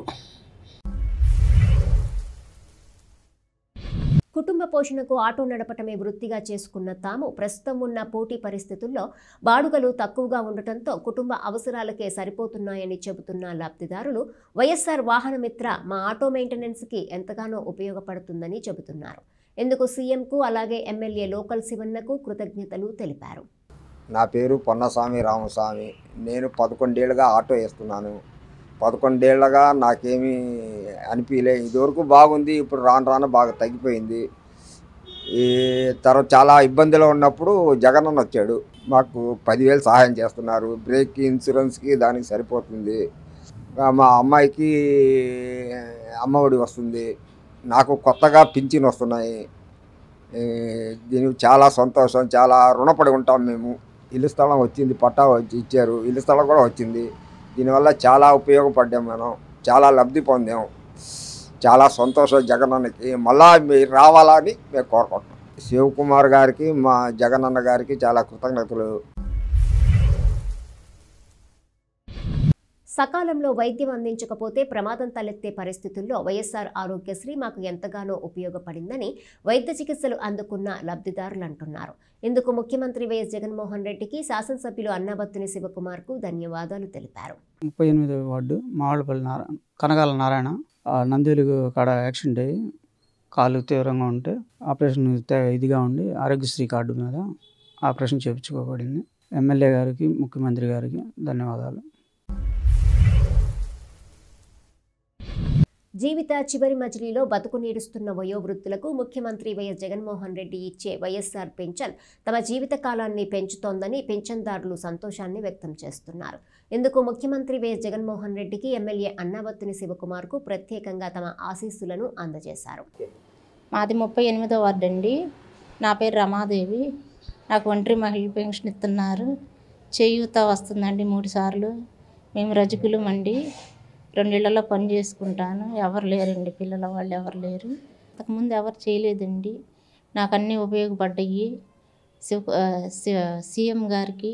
కుటుంబ పోషణకు ఆటో నడపటమే వృత్తిగా చేసుకున్న తాము ప్రస్తుతం ఉన్న పోటీ పరిస్థితుల్లో బాడుగలు తక్కువగా ఉండటంతో కుటుంబ అవసరాలకే సరిపోతున్నాయని చెబుతున్న లబ్ధిదారులు వైఎస్ఆర్ వాహనమిత్ర మా ఆటో మెయింటెనెన్స్కి ఎంతగానో ఉపయోగపడుతుందని చెబుతున్నారు. ఇందుకు సీఎంకు, అలాగే ఎమ్మెల్యే లోకల్ శివన్నకు కృతజ్ఞతలు తెలిపారు. నా పేరు పొన్నస్వామి రామస్వామి. నేను 11 ఏళ్ళుగా ఆటో వేస్తున్నాను. 11 ఏళ్ళగా నాకేమీ అనిపించలే. ఇదివరకు బాగుంది, ఇప్పుడు రాను బాగా తగ్గిపోయింది. ఈ తర్వాత చాలా ఇబ్బందిలో ఉన్నప్పుడు జగనన్న వచ్చాడు. మాకు 10,000 సహాయం చేస్తున్నారు. బ్రేక్కి, ఇన్సూరెన్స్కి దానికి సరిపోతుంది. మా అమ్మాయికి అమ్మఒడి వస్తుంది. నాకు కొత్తగా పింఛన్ వస్తున్నాయి. దీనికి చాలా సంతోషం, చాలా రుణపడి ఉంటాం మేము. ఇల్లు స్థలం వచ్చింది, పట్టా ఇచ్చారు, ఇల్లు స్థలం కూడా వచ్చింది. దీనివల్ల చాలా ఉపయోగపడ్డాం, మనం చాలా లబ్ధి పొందాం. చాలా సంతోషం జగనన్నకి. మళ్ళా మీరు రావాలని మేము కోరుకుంటున్నాం. శివకుమార్ గారికి, మా జగనన్న గారికి చాలా కృతజ్ఞతలు. సకాలంలో వైద్యం అందించకపోతే ప్రమాదం తలెత్తే పరిస్థితుల్లో వైఎస్ఆర్ ఆరోగ్యశ్రీ మాకు ఎంతగానో ఉపయోగపడిందని వైద్య చికిత్సలు అందుకున్న లబ్ధిదారులు అంటున్నారు. ఇందుకు ముఖ్యమంత్రి వైఎస్ జగన్మోహన్ రెడ్డికి, శాసనసభ్యులు అన్నాబత్తుని శివకుమార్కు ధన్యవాదాలు తెలిపారు. 38వ వార్డు మావళ్ళపల్లి కనగాల నారాయణ. నందివెలుగు కాడ యాక్సిడెంట్ అయ్యి కాలు తీవ్రంగా ఉంటే ఆపరేషన్ ఇదిగా ఉండి ఆరోగ్యశ్రీ కార్డు మీద ఆపరేషన్ చేయించుకోబడింది. ఎమ్మెల్యే గారికి, ముఖ్యమంత్రి గారికి ధన్యవాదాలు. జీవిత చివరి మజిలీలో బతుకు నీరుస్తున్న వయోవృద్ధులకు ముఖ్యమంత్రి వైఎస్ జగన్మోహన్ రెడ్డి ఇచ్చే వైఎస్ఆర్ పెన్షన్ తమ జీవిత కాలాన్ని పెంచుతోందని పెన్షన్దారులు సంతోషాన్ని వ్యక్తం చేస్తున్నారు. ఇందుకు ముఖ్యమంత్రి వైఎస్ జగన్మోహన్ రెడ్డికి, ఎమ్మెల్యే అన్నాబత్తుని శివకుమార్కు ప్రత్యేకంగా తమ ఆశీస్సులను అందజేశారు. మాది 38వ వార్డు అండి. నా పేరు రమాదేవి. నాకు ఒంటరి మహిళ పెన్షన్ ఇస్తున్నారు. చేయూత వస్తుందండి 3 సార్లు. మేము రజకులమండి. 2 ఇళ్లలో పని చేసుకుంటాను. ఎవరు లేరండి, పిల్లల వాళ్ళు ఎవరు లేరు. అంతకుముందు ఎవరు చేయలేదండి. నాకు అన్నీ ఉపయోగపడ్డాయి. సీఎం గారికి,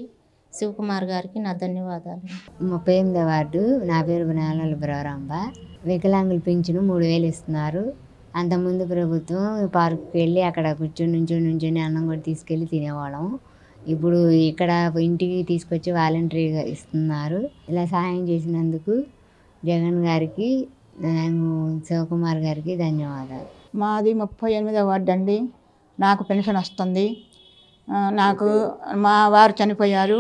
శివకుమార్ గారికి నా ధన్యవాదాలు. 38వ వార్డు. నా పేరు నేలల బ్రవరాంబ. వికలాంగుల పింఛను 3000 ఇస్తున్నారు. అంతకుముందు ప్రభుత్వం పార్కుకి వెళ్ళి అక్కడ నుంచొని అన్నం కూడా తీసుకెళ్ళి తినేవాళ్ళం. ఇప్పుడు ఇక్కడ ఇంటికి తీసుకొచ్చి వాలంటరీగా ఇస్తున్నారు. ఇలా సహాయం చేసినందుకు జగన్ గారికి, శివకుమార్ గారికి ధన్యవాదాలు. మాది 38వ వార్డు అండి. నాకు పెన్షన్ వస్తుంది. నాకు మా వారు చనిపోయారు.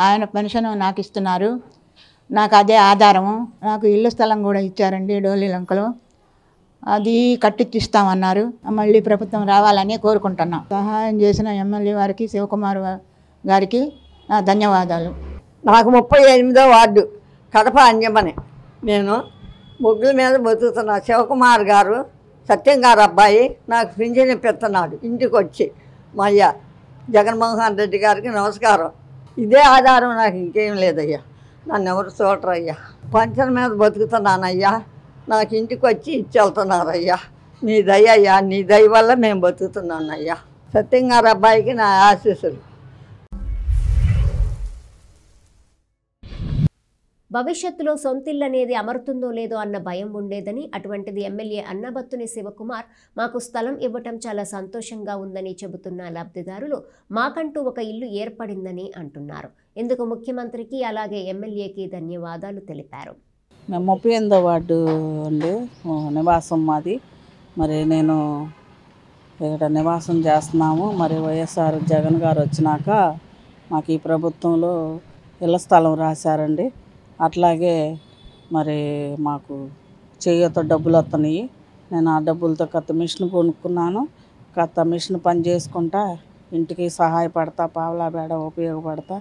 ఆయన పెన్షన్ నాకు ఇస్తున్నారు. నాకు అదే ఆధారము. నాకు ఇల్లు స్థలం కూడా ఇచ్చారండి డోలీలంకలో. అది కట్టిచ్చిస్తామన్నారు. మళ్ళీ ప్రభుత్వం రావాలని కోరుకుంటున్నాం. సహాయం చేసిన ఎమ్మెల్యే వారికి, శివకుమార్ గారికి నా ధన్యవాదాలు. నాకు 38వ వార్డు కడప అంజమని. నేను ముగ్గుల మీద బతుకుతున్నా. శివకుమార్ గారు, సత్యం గారు అబ్బాయి నాకు పింఛన్ ఇప్పిస్తున్నాడు ఇంటికి వచ్చి. మా అయ్య జగన్మోహన్ రెడ్డి గారికి నమస్కారం. ఇదే ఆధారం, నాకు ఇంకేం లేదయ్యా. నన్ను ఎవరు చూడరయ్యా. పెన్షన్ మీద బతుకుతున్నానయ్యా. నాకు ఇంటికి వచ్చి ఇచ్చి వెళ్తున్నారయ్యా. నీ దయ అయ్యా, నీ దయ వల్ల మేము బతుకుతున్నానయ్యా. సత్యం గారు అబ్బాయికి నా ఆశీస్సులు. భవిష్యత్తులో సొంతిల్లు అనేది అమరుతుందో లేదో అన్న భయం ఉండేదని, అటువంటిది ఎమ్మెల్యే అన్నబత్తుని శివకుమార్ మాకు స్థలం ఇవ్వటం చాలా సంతోషంగా ఉందని చెబుతున్న లబ్ధిదారులు మాకంటూ ఒక ఇల్లు ఏర్పడిందని అంటున్నారు. ఇందుకు ముఖ్యమంత్రికి అలాగే ఎమ్మెల్యేకి ధన్యవాదాలు తెలిపారు. మేము 38వ వార్డు అండి నివాసం మాది. మరి నేను ఇక్కడ నివాసం చేస్తున్నాము. మరి వైఎస్ఆర్ జగన్ గారు వచ్చినాక మాకు ఈ ప్రభుత్వంలో ఇళ్ల స్థలం రాశారండి. అట్లాగే మరి మాకు చేయూత డబ్బులు వస్తున్నాయి. నేను ఆ డబ్బులతో కొత్త మిషన్ కొనుక్కున్నాను. కొత్త మిషన్ పని చేసుకుంటా ఇంటికి సహాయపడతా, పావలా బేడ ఉపయోగపడతా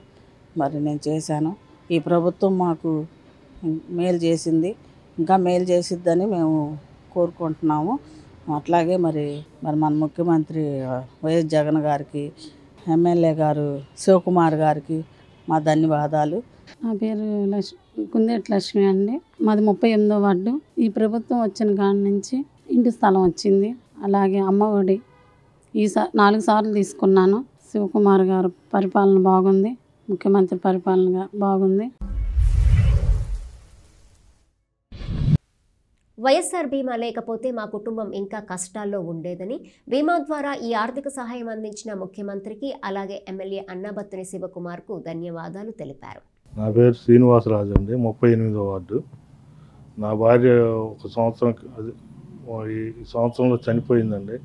మరి నేను చేశాను. ఈ ప్రభుత్వం మాకు మేలు చేసింది, ఇంకా మేలు చేసిద్దని మేము కోరుకుంటున్నాము. అట్లాగే మరి మన ముఖ్యమంత్రి వైఎస్ జగన్ గారికి, ఎమ్మెల్యే గారు శివకుమార్ గారికి మా ధన్యవాదాలు. నా పేరు కుందేటి లక్ష్మి అండి. మాది 38వ వార్డు. ఈ ప్రభుత్వం వచ్చిన కాడి నుంచి ఇంటి స్థలం వచ్చింది. అలాగే అమ్మఒడి 4 సార్లు తీసుకున్నాను. శివకుమార్ గారు పరిపాలన బాగుంది, ముఖ్యమంత్రి పరిపాలన బాగుంది. వైఎస్ఆర్ బీమా లేకపోతే మా కుటుంబం ఇంకా కష్టాల్లో ఉండేదని, బీమా ద్వారా ఈ ఆర్థిక సహాయం అందించిన ముఖ్యమంత్రికి అలాగే ఎమ్మెల్యే అన్నబత్తుని శివకుమార్కు ధన్యవాదాలు తెలిపారు. నా పేరు శ్రీనివాసరాజు అండి. 38వ వార్డు. నా భార్య ఒక సంవత్సరం ఈ సంవత్సరంలో చనిపోయిందండి.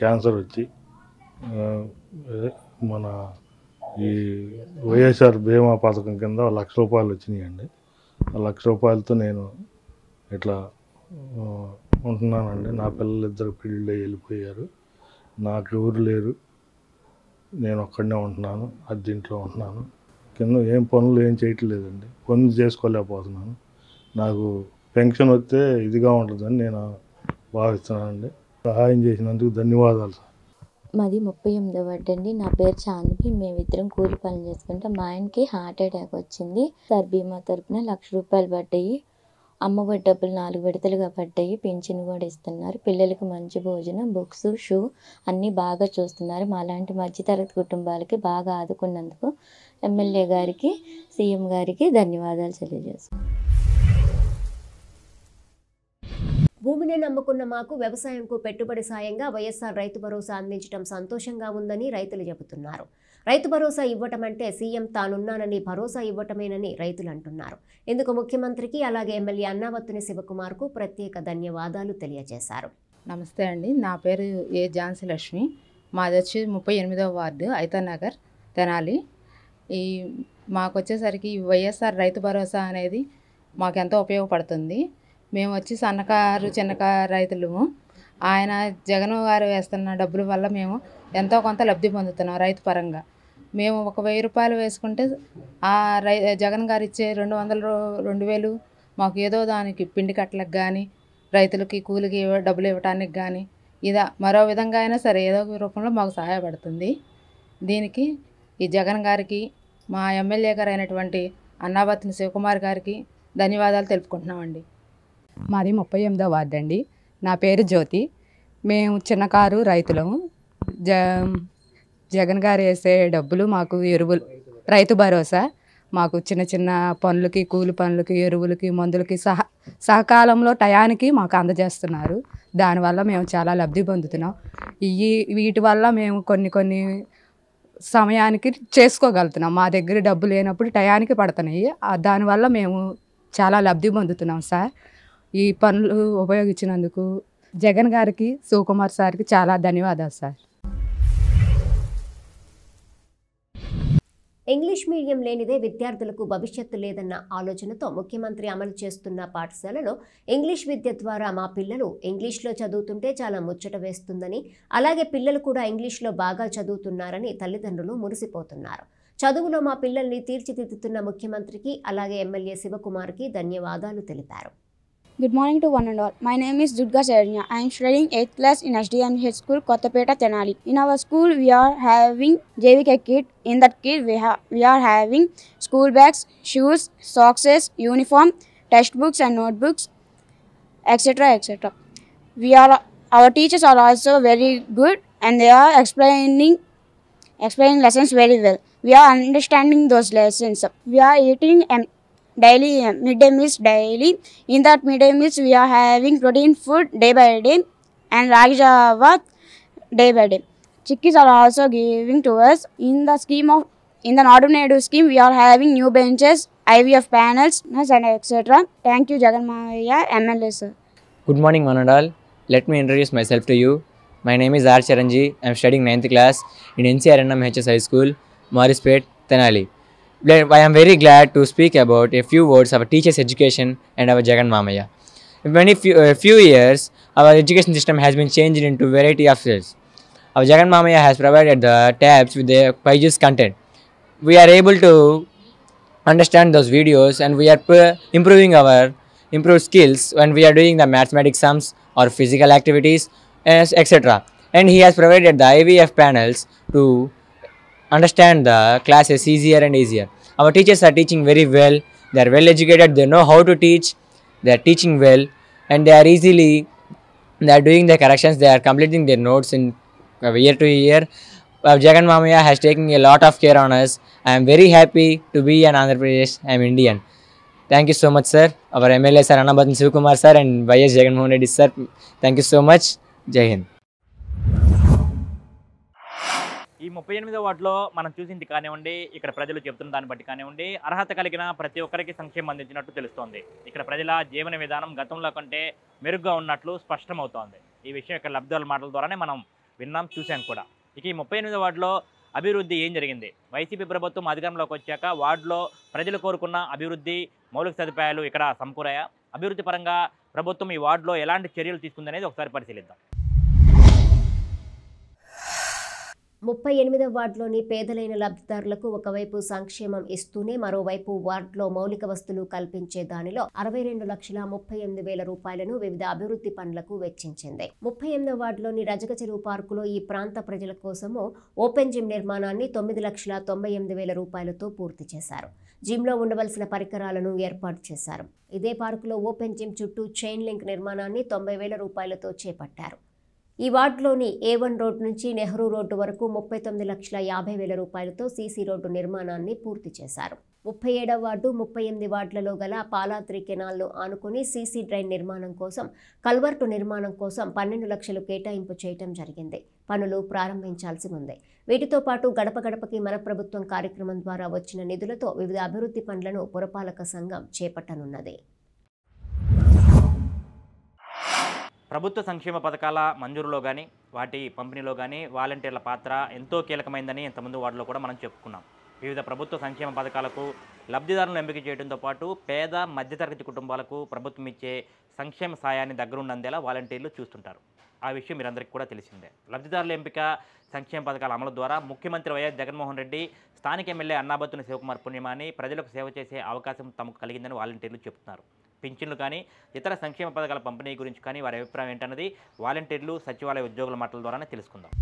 క్యాన్సర్ వచ్చి. మన ఈ వైఎస్ఆర్ బీమా పథకం కింద 1,00,000 రూపాయలు వచ్చినాయండి. ఆ 1,00,000 రూపాయలతో నేను ఇట్లా ఉంటున్నానండి. నా పిల్లలు 2 పెళ్ళి వెళ్ళిపోయారు. నాకు ఎవరు లేరు. నేను ఒక్కడనే ఉంటున్నాను. అద్దెంట్లో ఉంటున్నాను. కింద ఏం పనులు ఏం చేయట్లేదండి. పనులు చేసుకోలేకపోతున్నాను. నాకు పెన్షన్ వస్తే ఇదిగా ఉంటుందని నేను భావిస్తున్నానండి. సహాయం చేసినందుకు ధన్యవాదాలు సార్. మాది 38వ వార్డు అండి. నా పేరు చాందిని. మేమిద్దరం కూలి పనులు చేసుకుంటే మా ఆయనకి హార్ట్ అటాక్ వచ్చింది. సార్ బీమా తరపున 1,00,000 రూపాయలు పడ్డాయి. అమ్మఒడి డబ్బులు 4 విడతలుగా పడ్డాయి. పింఛన్ కూడా ఇస్తున్నారు. పిల్లలకి మంచి భోజనం, బుక్స్, షూ అన్నీ బాగా చూస్తున్నారు. మాలాంటి మధ్యతరగతి కుటుంబాలకి బాగా ఆదుకున్నందుకు ఎమ్మెల్యే గారికి, సీఎం గారికి ధన్యవాదాలు తెలియజేస్తున్నాను. భూమిని నమ్ముకున్న మాకు వ్యవసాయంకు పెట్టుబడి సాయంగా వైఎస్ఆర్ రైతు భరోసా అందించడం సంతోషంగా ఉందని రైతులు చెబుతున్నారు. రైతు భరోసా ఇవ్వటం అంటే సీఎం తానున్నానని భరోసా ఇవ్వటమేనని రైతులు అంటున్నారు. ఇందుకు ముఖ్యమంత్రికి అలాగే ఎమ్మెల్యే అన్నబత్తుని శివకుమార్కు ప్రత్యేక ధన్యవాదాలు తెలియజేశారు. నమస్తే అండి. నా పేరు ఏ ఝాన్సీ లక్ష్మి. మాది వచ్చి 38వ వార్డు ఐతానగర్ తెనాలి. మాకు వచ్చేసరికి వైఎస్ఆర్ రైతు భరోసా అనేది మాకెంతో ఉపయోగపడుతుంది. మేము వచ్చి సన్నకారు చిన్నకారు రైతులము. ఆయన జగన్ గారు వేస్తున్న డబ్బుల వల్ల మేము ఎంతో కొంత లబ్ధి పొందుతున్నాం రైతు పరంగా. మేము 1,000 రూపాయలు వేసుకుంటే ఆ జగన్ గారు ఇచ్చే 2,000 మాకు ఏదో దానికి పిండి కట్టలకు కానీ, రైతులకి కూలికి డబ్బులు ఇవ్వడానికి కానీ మరో విధంగా అయినా సరే ఏదో ఒక రూపంలో మాకు సహాయపడుతుంది. దీనికి ఈ జగన్ గారికి, మా ఎమ్మెల్యే గారు అయినటువంటి అన్నాబత్తుని శివకుమార్ గారికి ధన్యవాదాలు తెలుపుకుంటున్నామండి. మాది 38వ వార్డు అండి. నా పేరు జ్యోతి. మేము చిన్నకారు రైతులము. జగన్ గారు వేసే డబ్బులు మాకు ఎరువులు, రైతు భరోసా మాకు చిన్న చిన్న పనులకి, కూలి పనులకి, ఎరువులకి, మందులకి సకాలంలో టయానికి మాకు అందజేస్తున్నారు. దానివల్ల మేము చాలా లబ్ధి పొందుతున్నాం. వీటి వల్ల మేము కొన్ని సమయానికి చేసుకోగలుగుతున్నాం. మా దగ్గర డబ్బు లేనప్పుడు టయానికి పడుతున్నాయి. దానివల్ల మేము చాలా లబ్ధి పొందుతున్నాం సార్. ఈ పనులు ఉపయోగించినందుకు జగన్ గారికి, శివకుమార్ సార్కి చాలా ధన్యవాదాలు సార్. ఇంగ్లీష్ మీడియం లేనిదే విద్యార్థులకు భవిష్యత్తు లేదన్న ఆలోచనతో ముఖ్యమంత్రి అమలు చేస్తున్న పాఠశాలలో ఇంగ్లీష్ విద్య ద్వారా మా పిల్లలు ఇంగ్లీష్లో చదువుతుంటే చాలా ముచ్చట వేస్తుందని, అలాగే పిల్లలు కూడా ఇంగ్లీష్లో బాగా చదువుతున్నారని తల్లిదండ్రులు మురిసిపోతున్నారు. చదువులో మా పిల్లల్ని తీర్చిదిద్దుతున్న ముఖ్యమంత్రికి అలాగే ఎమ్మెల్యే శివకుమార్కి ధన్యవాదాలు తెలిపారు. Good morning to one and all. My name is Durga Saranya. I am studying 8th class in SDMH School, Kottapeta, Tenali. In our school, we are having JVK kit. In that kit, we are having school bags, shoes, socks, uniform, textbooks and notebooks, etc. etc. Our teachers are also very good and they are explaining lessons very well. We are understanding those lessons. We are eating daily midday meals daily. In that midday meals we are having protein food day by day and ragi java day by day. Chikkis are also giving to us. In the Nadu scheme we are having new benches, IVF panels and etc. Thank you Jagan Maya MLA sir. Good morning one and all. Let me introduce myself to you. My name is R. Charanji. I am studying 9th class in NCRNM HS High School, Morrispet, Tenali. I am very glad to speak about a few words of teachers' education and our Jagan Mamaya. In few years, our education system has been changed into variety of fields. Our Jagan Mamaya has provided the tabs with the pages content. We are able to understand those videos and we are improving our improved skills when we are doing the mathematics sums or physical activities, etc. And he has provided the IVF panels to understand the classes easier and easier. Our teachers are teaching very well. They are well educated. They know how to teach. They are teaching well, and they are doing the corrections. They are completing their notes in year to year. Jagan Mamaya has taken a lot of care on us. I am very happy to be an Andhra Pradesh. I am Indian. Thank you so much, sir. Our MLA sir Annabathan Sivakumar sir and YS Jagan Mohan Reddy sir. Thank you so much. Jai Hind. ఈ 38వ వార్డులో మనం చూసింది కానివ్వండి, ఇక్కడ ప్రజలు చెబుతున్న దాన్ని బట్టి కానివ్వండి, అర్హత కలిగిన ప్రతి ఒక్కరికి సంక్షేమం అందించినట్టు తెలుస్తోంది. ఇక్కడ ప్రజల జీవన విధానం గతంలో కంటే మెరుగ్గా ఉన్నట్లు స్పష్టమవుతోంది. ఈ విషయం ఇక్కడ లబ్ధిదారుల మాటల ద్వారానే మనం విన్నాం, చూసాం కూడా. ఇక ఈ 38వ వార్డులో అభివృద్ధి ఏం జరిగింది? వైసీపీ ప్రభుత్వం అధికారంలోకి వచ్చాక వార్డులో ప్రజలు కోరుకున్న అభివృద్ధి, మౌలిక సదుపాయాలు ఇక్కడ సమకూరాయా? అభివృద్ధి పరంగా ప్రభుత్వం ఈ వార్డులో ఎలాంటి చర్యలు తీసుకుందనేది ఒకసారి పరిశీలిద్దాం. 38వ వార్డులోని పేదలైన లబ్ధిదారులకు ఒకవైపు సంక్షేమం ఇస్తూనే మరోవైపు వార్డులో మౌలిక వస్తువులు కల్పించే దానిలో 62,38,000 రూపాయలను వివిధ అభివృద్ధి పనులకు వెచ్చించింది. 38వ వార్డులోని రజక చెరువు పార్కులో ఈ ప్రాంత ప్రజల కోసము ఓపెన్ జిమ్ నిర్మాణాన్ని 9,98,000 రూపాయలతో పూర్తి చేశారు. జిమ్లో ఉండవలసిన పరికరాలను ఏర్పాటు చేశారు. ఇదే పార్కులో ఓపెన్ జిమ్ చుట్టూ చైన్ లింక్ నిర్మాణాన్ని 90,000 రూపాయలతో చేపట్టారు. ఈ వార్డులోని A1 రోడ్ నుంచి నెహ్రూ రోడ్డు వరకు 39,50,000 రూపాయలతో సీసీ రోడ్డు నిర్మాణాన్ని పూర్తి చేశారు. 37వ వార్డు 38 వార్డులలో గల పాలాద్రి కెనాల్ను ఆనుకుని సీసీ డ్రైన్ నిర్మాణం కోసం, కల్వర్టు నిర్మాణం కోసం 12 లక్షలు కేటాయింపు చేయటం జరిగింది. పనులు ప్రారంభించాల్సి ఉంది. వీటితో పాటు గడప గడపకి మన ప్రభుత్వం కార్యక్రమం ద్వారా వచ్చిన నిధులతో వివిధ అభివృద్ధి పనులను పురపాలక సంఘం చేపట్టనున్నది. ప్రభుత్వ సంక్షేమ పథకాల మంజూరులో కానీ, వాటి పంపిణీలో కానీ వాలంటీర్ల పాత్ర ఎంతో కీలకమైందని ఇంతకుముందు వాటిలో కూడా మనం చెప్పుకున్నాం. వివిధ ప్రభుత్వ సంక్షేమ పథకాలకు లబ్ధిదారులను ఎంపిక చేయడంతో పాటు పేద మధ్యతరగతి కుటుంబాలకు ప్రభుత్వం ఇచ్చే సంక్షేమ సాయాన్ని దగ్గరుండి అందేలా వాలంటీర్లు చూస్తుంటారు. ఆ విషయం మీరందరికీ కూడా తెలిసిందే. లబ్ధిదారుల ఎంపిక, సంక్షేమ పథకాల అమలు ద్వారా ముఖ్యమంత్రి వైఎస్ జగన్మోహన్ రెడ్డి, స్థానిక ఎమ్మెల్యే అన్నాబత్తుని శివకుమార్ పుణ్యమాని ప్రజలకు సేవ చేసే అవకాశం తమకు కలిగిందని వాలంటీర్లు చెబుతున్నారు. పింఛన్లు కానీ ఇతర సంక్షేమ పథకాల పంపిణీ గురించి కానీ వారి అభిప్రాయం ఏంటన్నది వాలంటీర్లు సచివాలయ ఉద్యోగుల మాటల ద్వారానే తెలుసుకుందాం.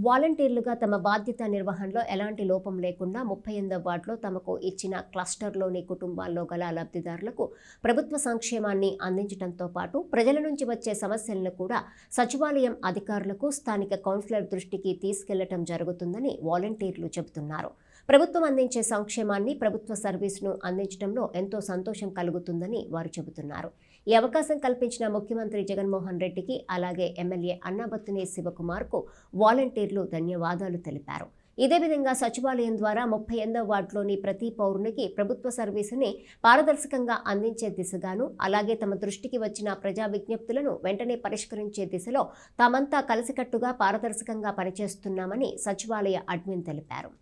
వాలంటీర్లుగా తమ బాధ్యత నిర్వహణలో ఎలాంటి లోపం లేకుండా 38వ వార్డులో తమకు ఇచ్చిన క్లస్టర్లోని కుటుంబాల్లో గల లబ్ధిదారులకు ప్రభుత్వ సంక్షేమాన్ని అందించడంతో పాటు ప్రజల నుంచి వచ్చే సమస్యలను కూడా సచివాలయం అధికారులకు స్థానిక కౌన్సిలర్ దృష్టికి తీసుకెళ్లడం జరుగుతుందని వాలంటీర్లు చెబుతున్నారు. ప్రభుత్వం అందించే సంక్షేమాన్ని ప్రభుత్వ సర్వీసును అందించడంలో ఎంతో సంతోషం కలుగుతుందని వారు చెబుతున్నారు. ఈ అవకాశం కల్పించిన ముఖ్యమంత్రి జగన్మోహన్ రెడ్డికి అలాగే ఎమ్మెల్యే అన్నాబత్తుని శివకుమార్కు వాలంటీర్లు ధన్యవాదాలు తెలిపారు. ఇదే విధంగా సచివాలయం ద్వారా 38వ వార్డులోని ప్రతి పౌరునికి ప్రభుత్వ సర్వీసుని పారదర్శకంగా అందించే దిశగాను అలాగే తమ దృష్టికి వచ్చిన ప్రజా విజ్ఞప్తులను వెంటనే పరిష్కరించే దిశలో తామంతా కలిసికట్టుగా పారదర్శకంగా పనిచేస్తున్నామని సచివాలయ అడ్మిన్ తెలిపారు.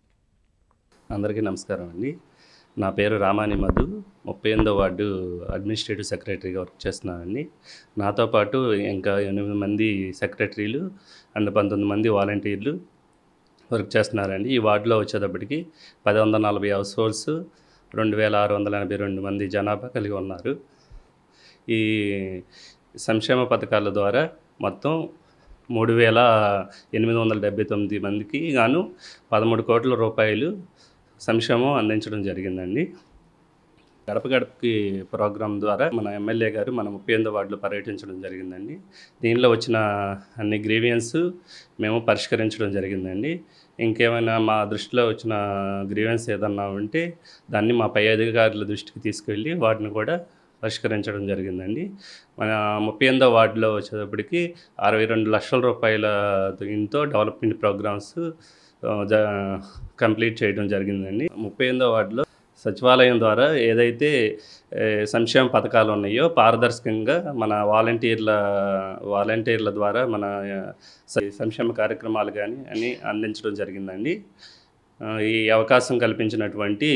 అందరికీ నమస్కారం అండి. నా పేరు రామాని మధు, 38వ వార్డు అడ్మినిస్ట్రేటివ్ సెక్రటరీగా వర్క్ చేస్తున్నానండి. నాతో పాటు ఇంకా 8 మంది సెక్రటరీలు అండ్ 19 మంది వాలంటీర్లు వర్క్ చేస్తున్నారండి. ఈ వార్డులో వచ్చేటప్పటికి 1140 హౌస్ హోల్డ్స్, 2682 మంది జనాభా కలిగి ఉన్నారు. ఈ సంక్షేమ పథకాల ద్వారా మొత్తం 3879 మందికి గాను 13 కోట్ల రూపాయలు సంక్షేమం అందించడం జరిగిందండి. గడప గడపకి ప్రోగ్రాం ద్వారా మన ఎమ్మెల్యే గారు మన 38వ వార్డులో పర్యటించడం జరిగిందండి. దీనిలో వచ్చిన అన్ని గ్రీవియన్స్ మేము పరిష్కరించడం జరిగిందండి. ఇంకేమైనా మా దృష్టిలో వచ్చిన గ్రీవియన్స్ ఏదన్నా ఉంటే దాన్ని మా పై అధికారుల దృష్టికి తీసుకెళ్ళి వాటిని కూడా పరిష్కరించడం జరిగిందండి. మన 38వ వార్డులో వచ్చేటప్పటికి 62 లక్షల రూపాయల దీంతో డెవలప్మెంట్ ప్రోగ్రామ్స్ కంప్లీట్ చేయడం జరిగిందండి. 38వ వార్డులో సచివాలయం ద్వారా ఏదైతే సంక్షేమ పథకాలు ఉన్నాయో పారదర్శకంగా మన వాలంటీర్ల ద్వారా మన సంక్షేమ కార్యక్రమాలు కానీ అన్నీ అందించడం జరిగిందండి. ఈ అవకాశం కల్పించినటువంటి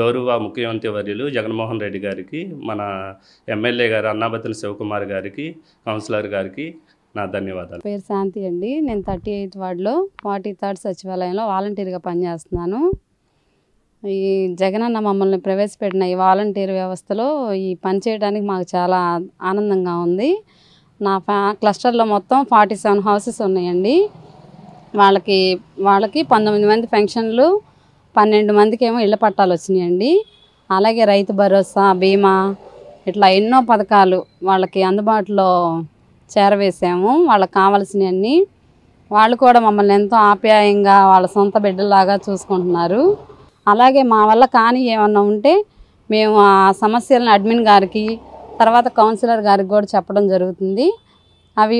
గౌరవ ముఖ్యమంత్రి వర్యులు జగన్మోహన్ రెడ్డి గారికి, మన ఎమ్మెల్యే గారు అన్నాబత్తుని శివకుమార్ గారికి, కౌన్సిలర్ గారికి నా ధన్యవాదాలు. పేరు శాంతి అండి. నేను 38వ వార్డులో 43rd సచివాలయంలో వాలంటీర్గా పనిచేస్తున్నాను. ఈ జగనన్న మమ్మల్ని ప్రవేశపెట్టిన ఈ వాలంటీర్ వ్యవస్థలో ఈ పని చేయడానికి మాకు చాలా ఆనందంగా ఉంది. నా క్లస్టర్లో మొత్తం 47 హౌసెస్ ఉన్నాయండి. వాళ్ళకి 19 మంది పెన్షన్లు, 12 మందికి ఏమో ఇళ్ల పట్టాలు వచ్చినాయండి. అలాగే రైతు భరోసా, బీమా ఇట్లా ఎన్నో పథకాలు వాళ్ళకి అందుబాటులో చేరవేసాము. వాళ్ళకి కావాల్సినవన్నీ వాళ్ళు కూడా మమ్మల్ని ఎంతో ఆప్యాయంగా వాళ్ళ సొంత బిడ్డలాగా చూసుకుంటున్నారు. అలాగే మా వల్ల కానీ ఏమన్నా ఉంటే మేము ఆ సమస్యలను అడ్మిన్ గారికి, తర్వాత కౌన్సిలర్ గారికి కూడా చెప్పడం జరుగుతుంది. అవి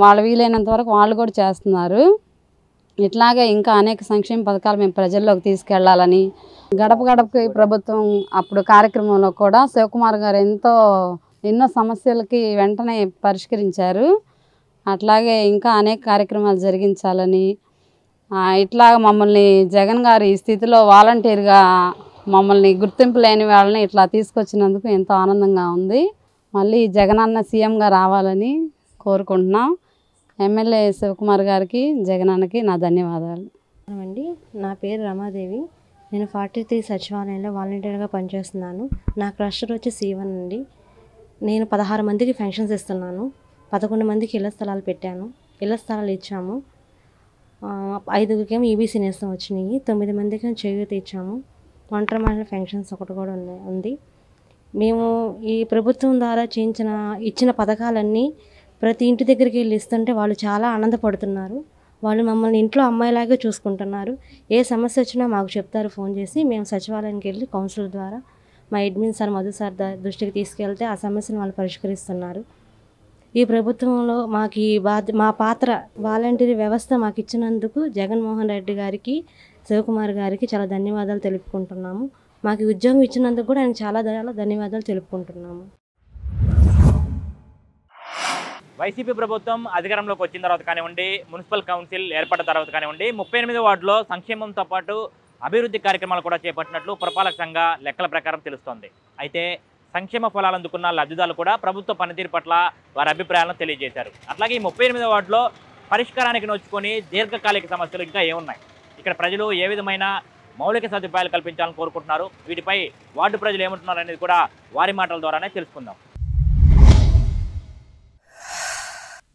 వాళ్ళ వీలైనంత వరకు వాళ్ళు కూడా చేస్తున్నారు. ఇట్లాగే ఇంకా అనేక సంక్షేమ పథకాలు మేము ప్రజల్లోకి తీసుకెళ్లాలని గడప గడపకి ప్రభుత్వం అప్పుడు కార్యక్రమంలో కూడా శివకుమార్ గారు ఎన్నో సమస్యలకి వెంటనే పరిష్కరించారు. అట్లాగే ఇంకా అనేక కార్యక్రమాలు జరిగించాలని ఇట్లా మమ్మల్ని జగన్ గారు ఈ స్థితిలో వాలంటీర్గా మమ్మల్ని గుర్తింపు లేని వాళ్ళని ఇట్లా తీసుకొచ్చినందుకు ఎంతో ఆనందంగా ఉంది. మళ్ళీ జగనన్న సీఎంగా రావాలని కోరుకుంటున్నాం. ఎమ్మెల్యే శివకుమార్ గారికి, జగనన్నకి నా ధన్యవాదాలు. అండి, నా పేరు రమాదేవి. నేను 43 సచివాలయంలో వాలంటీర్గా పనిచేస్తున్నాను. నా క్లస్టర్ వచ్చి C1 అండి. నేను 16 మందికి పెన్షన్స్ ఇస్తున్నాను. 11 మందికి ఇళ్ల స్థలాలు పెట్టాను. ఇళ్ల స్థలాలు ఇచ్చాము. 5గురికేమో EBC నేస్తం వచ్చినాయి. 9 మందికి చేయూత ఇచ్చాము. ఒంటరి మహిళల పెన్షన్స్ ఒకటి కూడా ఉంది. మేము ఈ ప్రభుత్వం ద్వారా ఇచ్చిన పథకాలన్నీ ప్రతి ఇంటి దగ్గరికి వెళ్ళి ఇస్తుంటే వాళ్ళు చాలా ఆనందపడుతున్నారు. వాళ్ళు మమ్మల్ని ఇంట్లో అమ్మాయిలాగే చూసుకుంటున్నారు. ఏ సమస్య వచ్చినా మాకు చెప్తారు ఫోన్ చేసి. మేము సచివాలయానికి వెళ్ళి కౌన్సిలర్ ద్వారా మా అడ్మిన్ సార్, మధు సార్ దృష్టికి తీసుకెళ్తే ఆ సమస్యను వాళ్ళు పరిష్కరిస్తున్నారు. ఈ ప్రభుత్వంలో మాకు మా పాత్ర వాలంటీర్ వ్యవస్థ మాకు ఇచ్చినందుకు జగన్మోహన్ రెడ్డి గారికి, శివకుమార్ గారికి చాలా ధన్యవాదాలు తెలుపుకుంటున్నాము. మాకు ఉద్యోగం ఇచ్చినందుకు కూడా ఆయన చాలా ధన్యవాదాలు తెలుపుకుంటున్నాము. వైసీపీ ప్రభుత్వం అధికారంలోకి వచ్చిన తర్వాత కానివ్వండి, మున్సిపల్ కౌన్సిల్ ఏర్పడిన తర్వాత కానివ్వండి, 38వ వార్డులో సంక్షేమంతో పాటు అభివృద్ధి కార్యక్రమాలు కూడా చేపట్టినట్లు పురపాలక సంఘ లెక్కల ప్రకారం తెలుస్తోంది. అయితే సంక్షేమ ఫలాలు అందుకున్న లబ్ధిదారులు కూడా ప్రభుత్వ పనితీరు పట్ల వారి అభిప్రాయాలను తెలియజేశారు. అట్లాగే ఈ 38వ వార్డులో పరిష్కారానికి నోచుకొని దీర్ఘకాలిక సమస్యలు ఇంకా ఏమున్నాయి, ఇక్కడ ప్రజలు ఏ విధమైన మౌలిక సదుపాయాలు కల్పించాలని కోరుకుంటున్నారు. వీటిపై వార్డు ప్రజలు ఏమంటున్నారు అనేది కూడా వారి మాటల ద్వారానే తెలుసుకుందాం.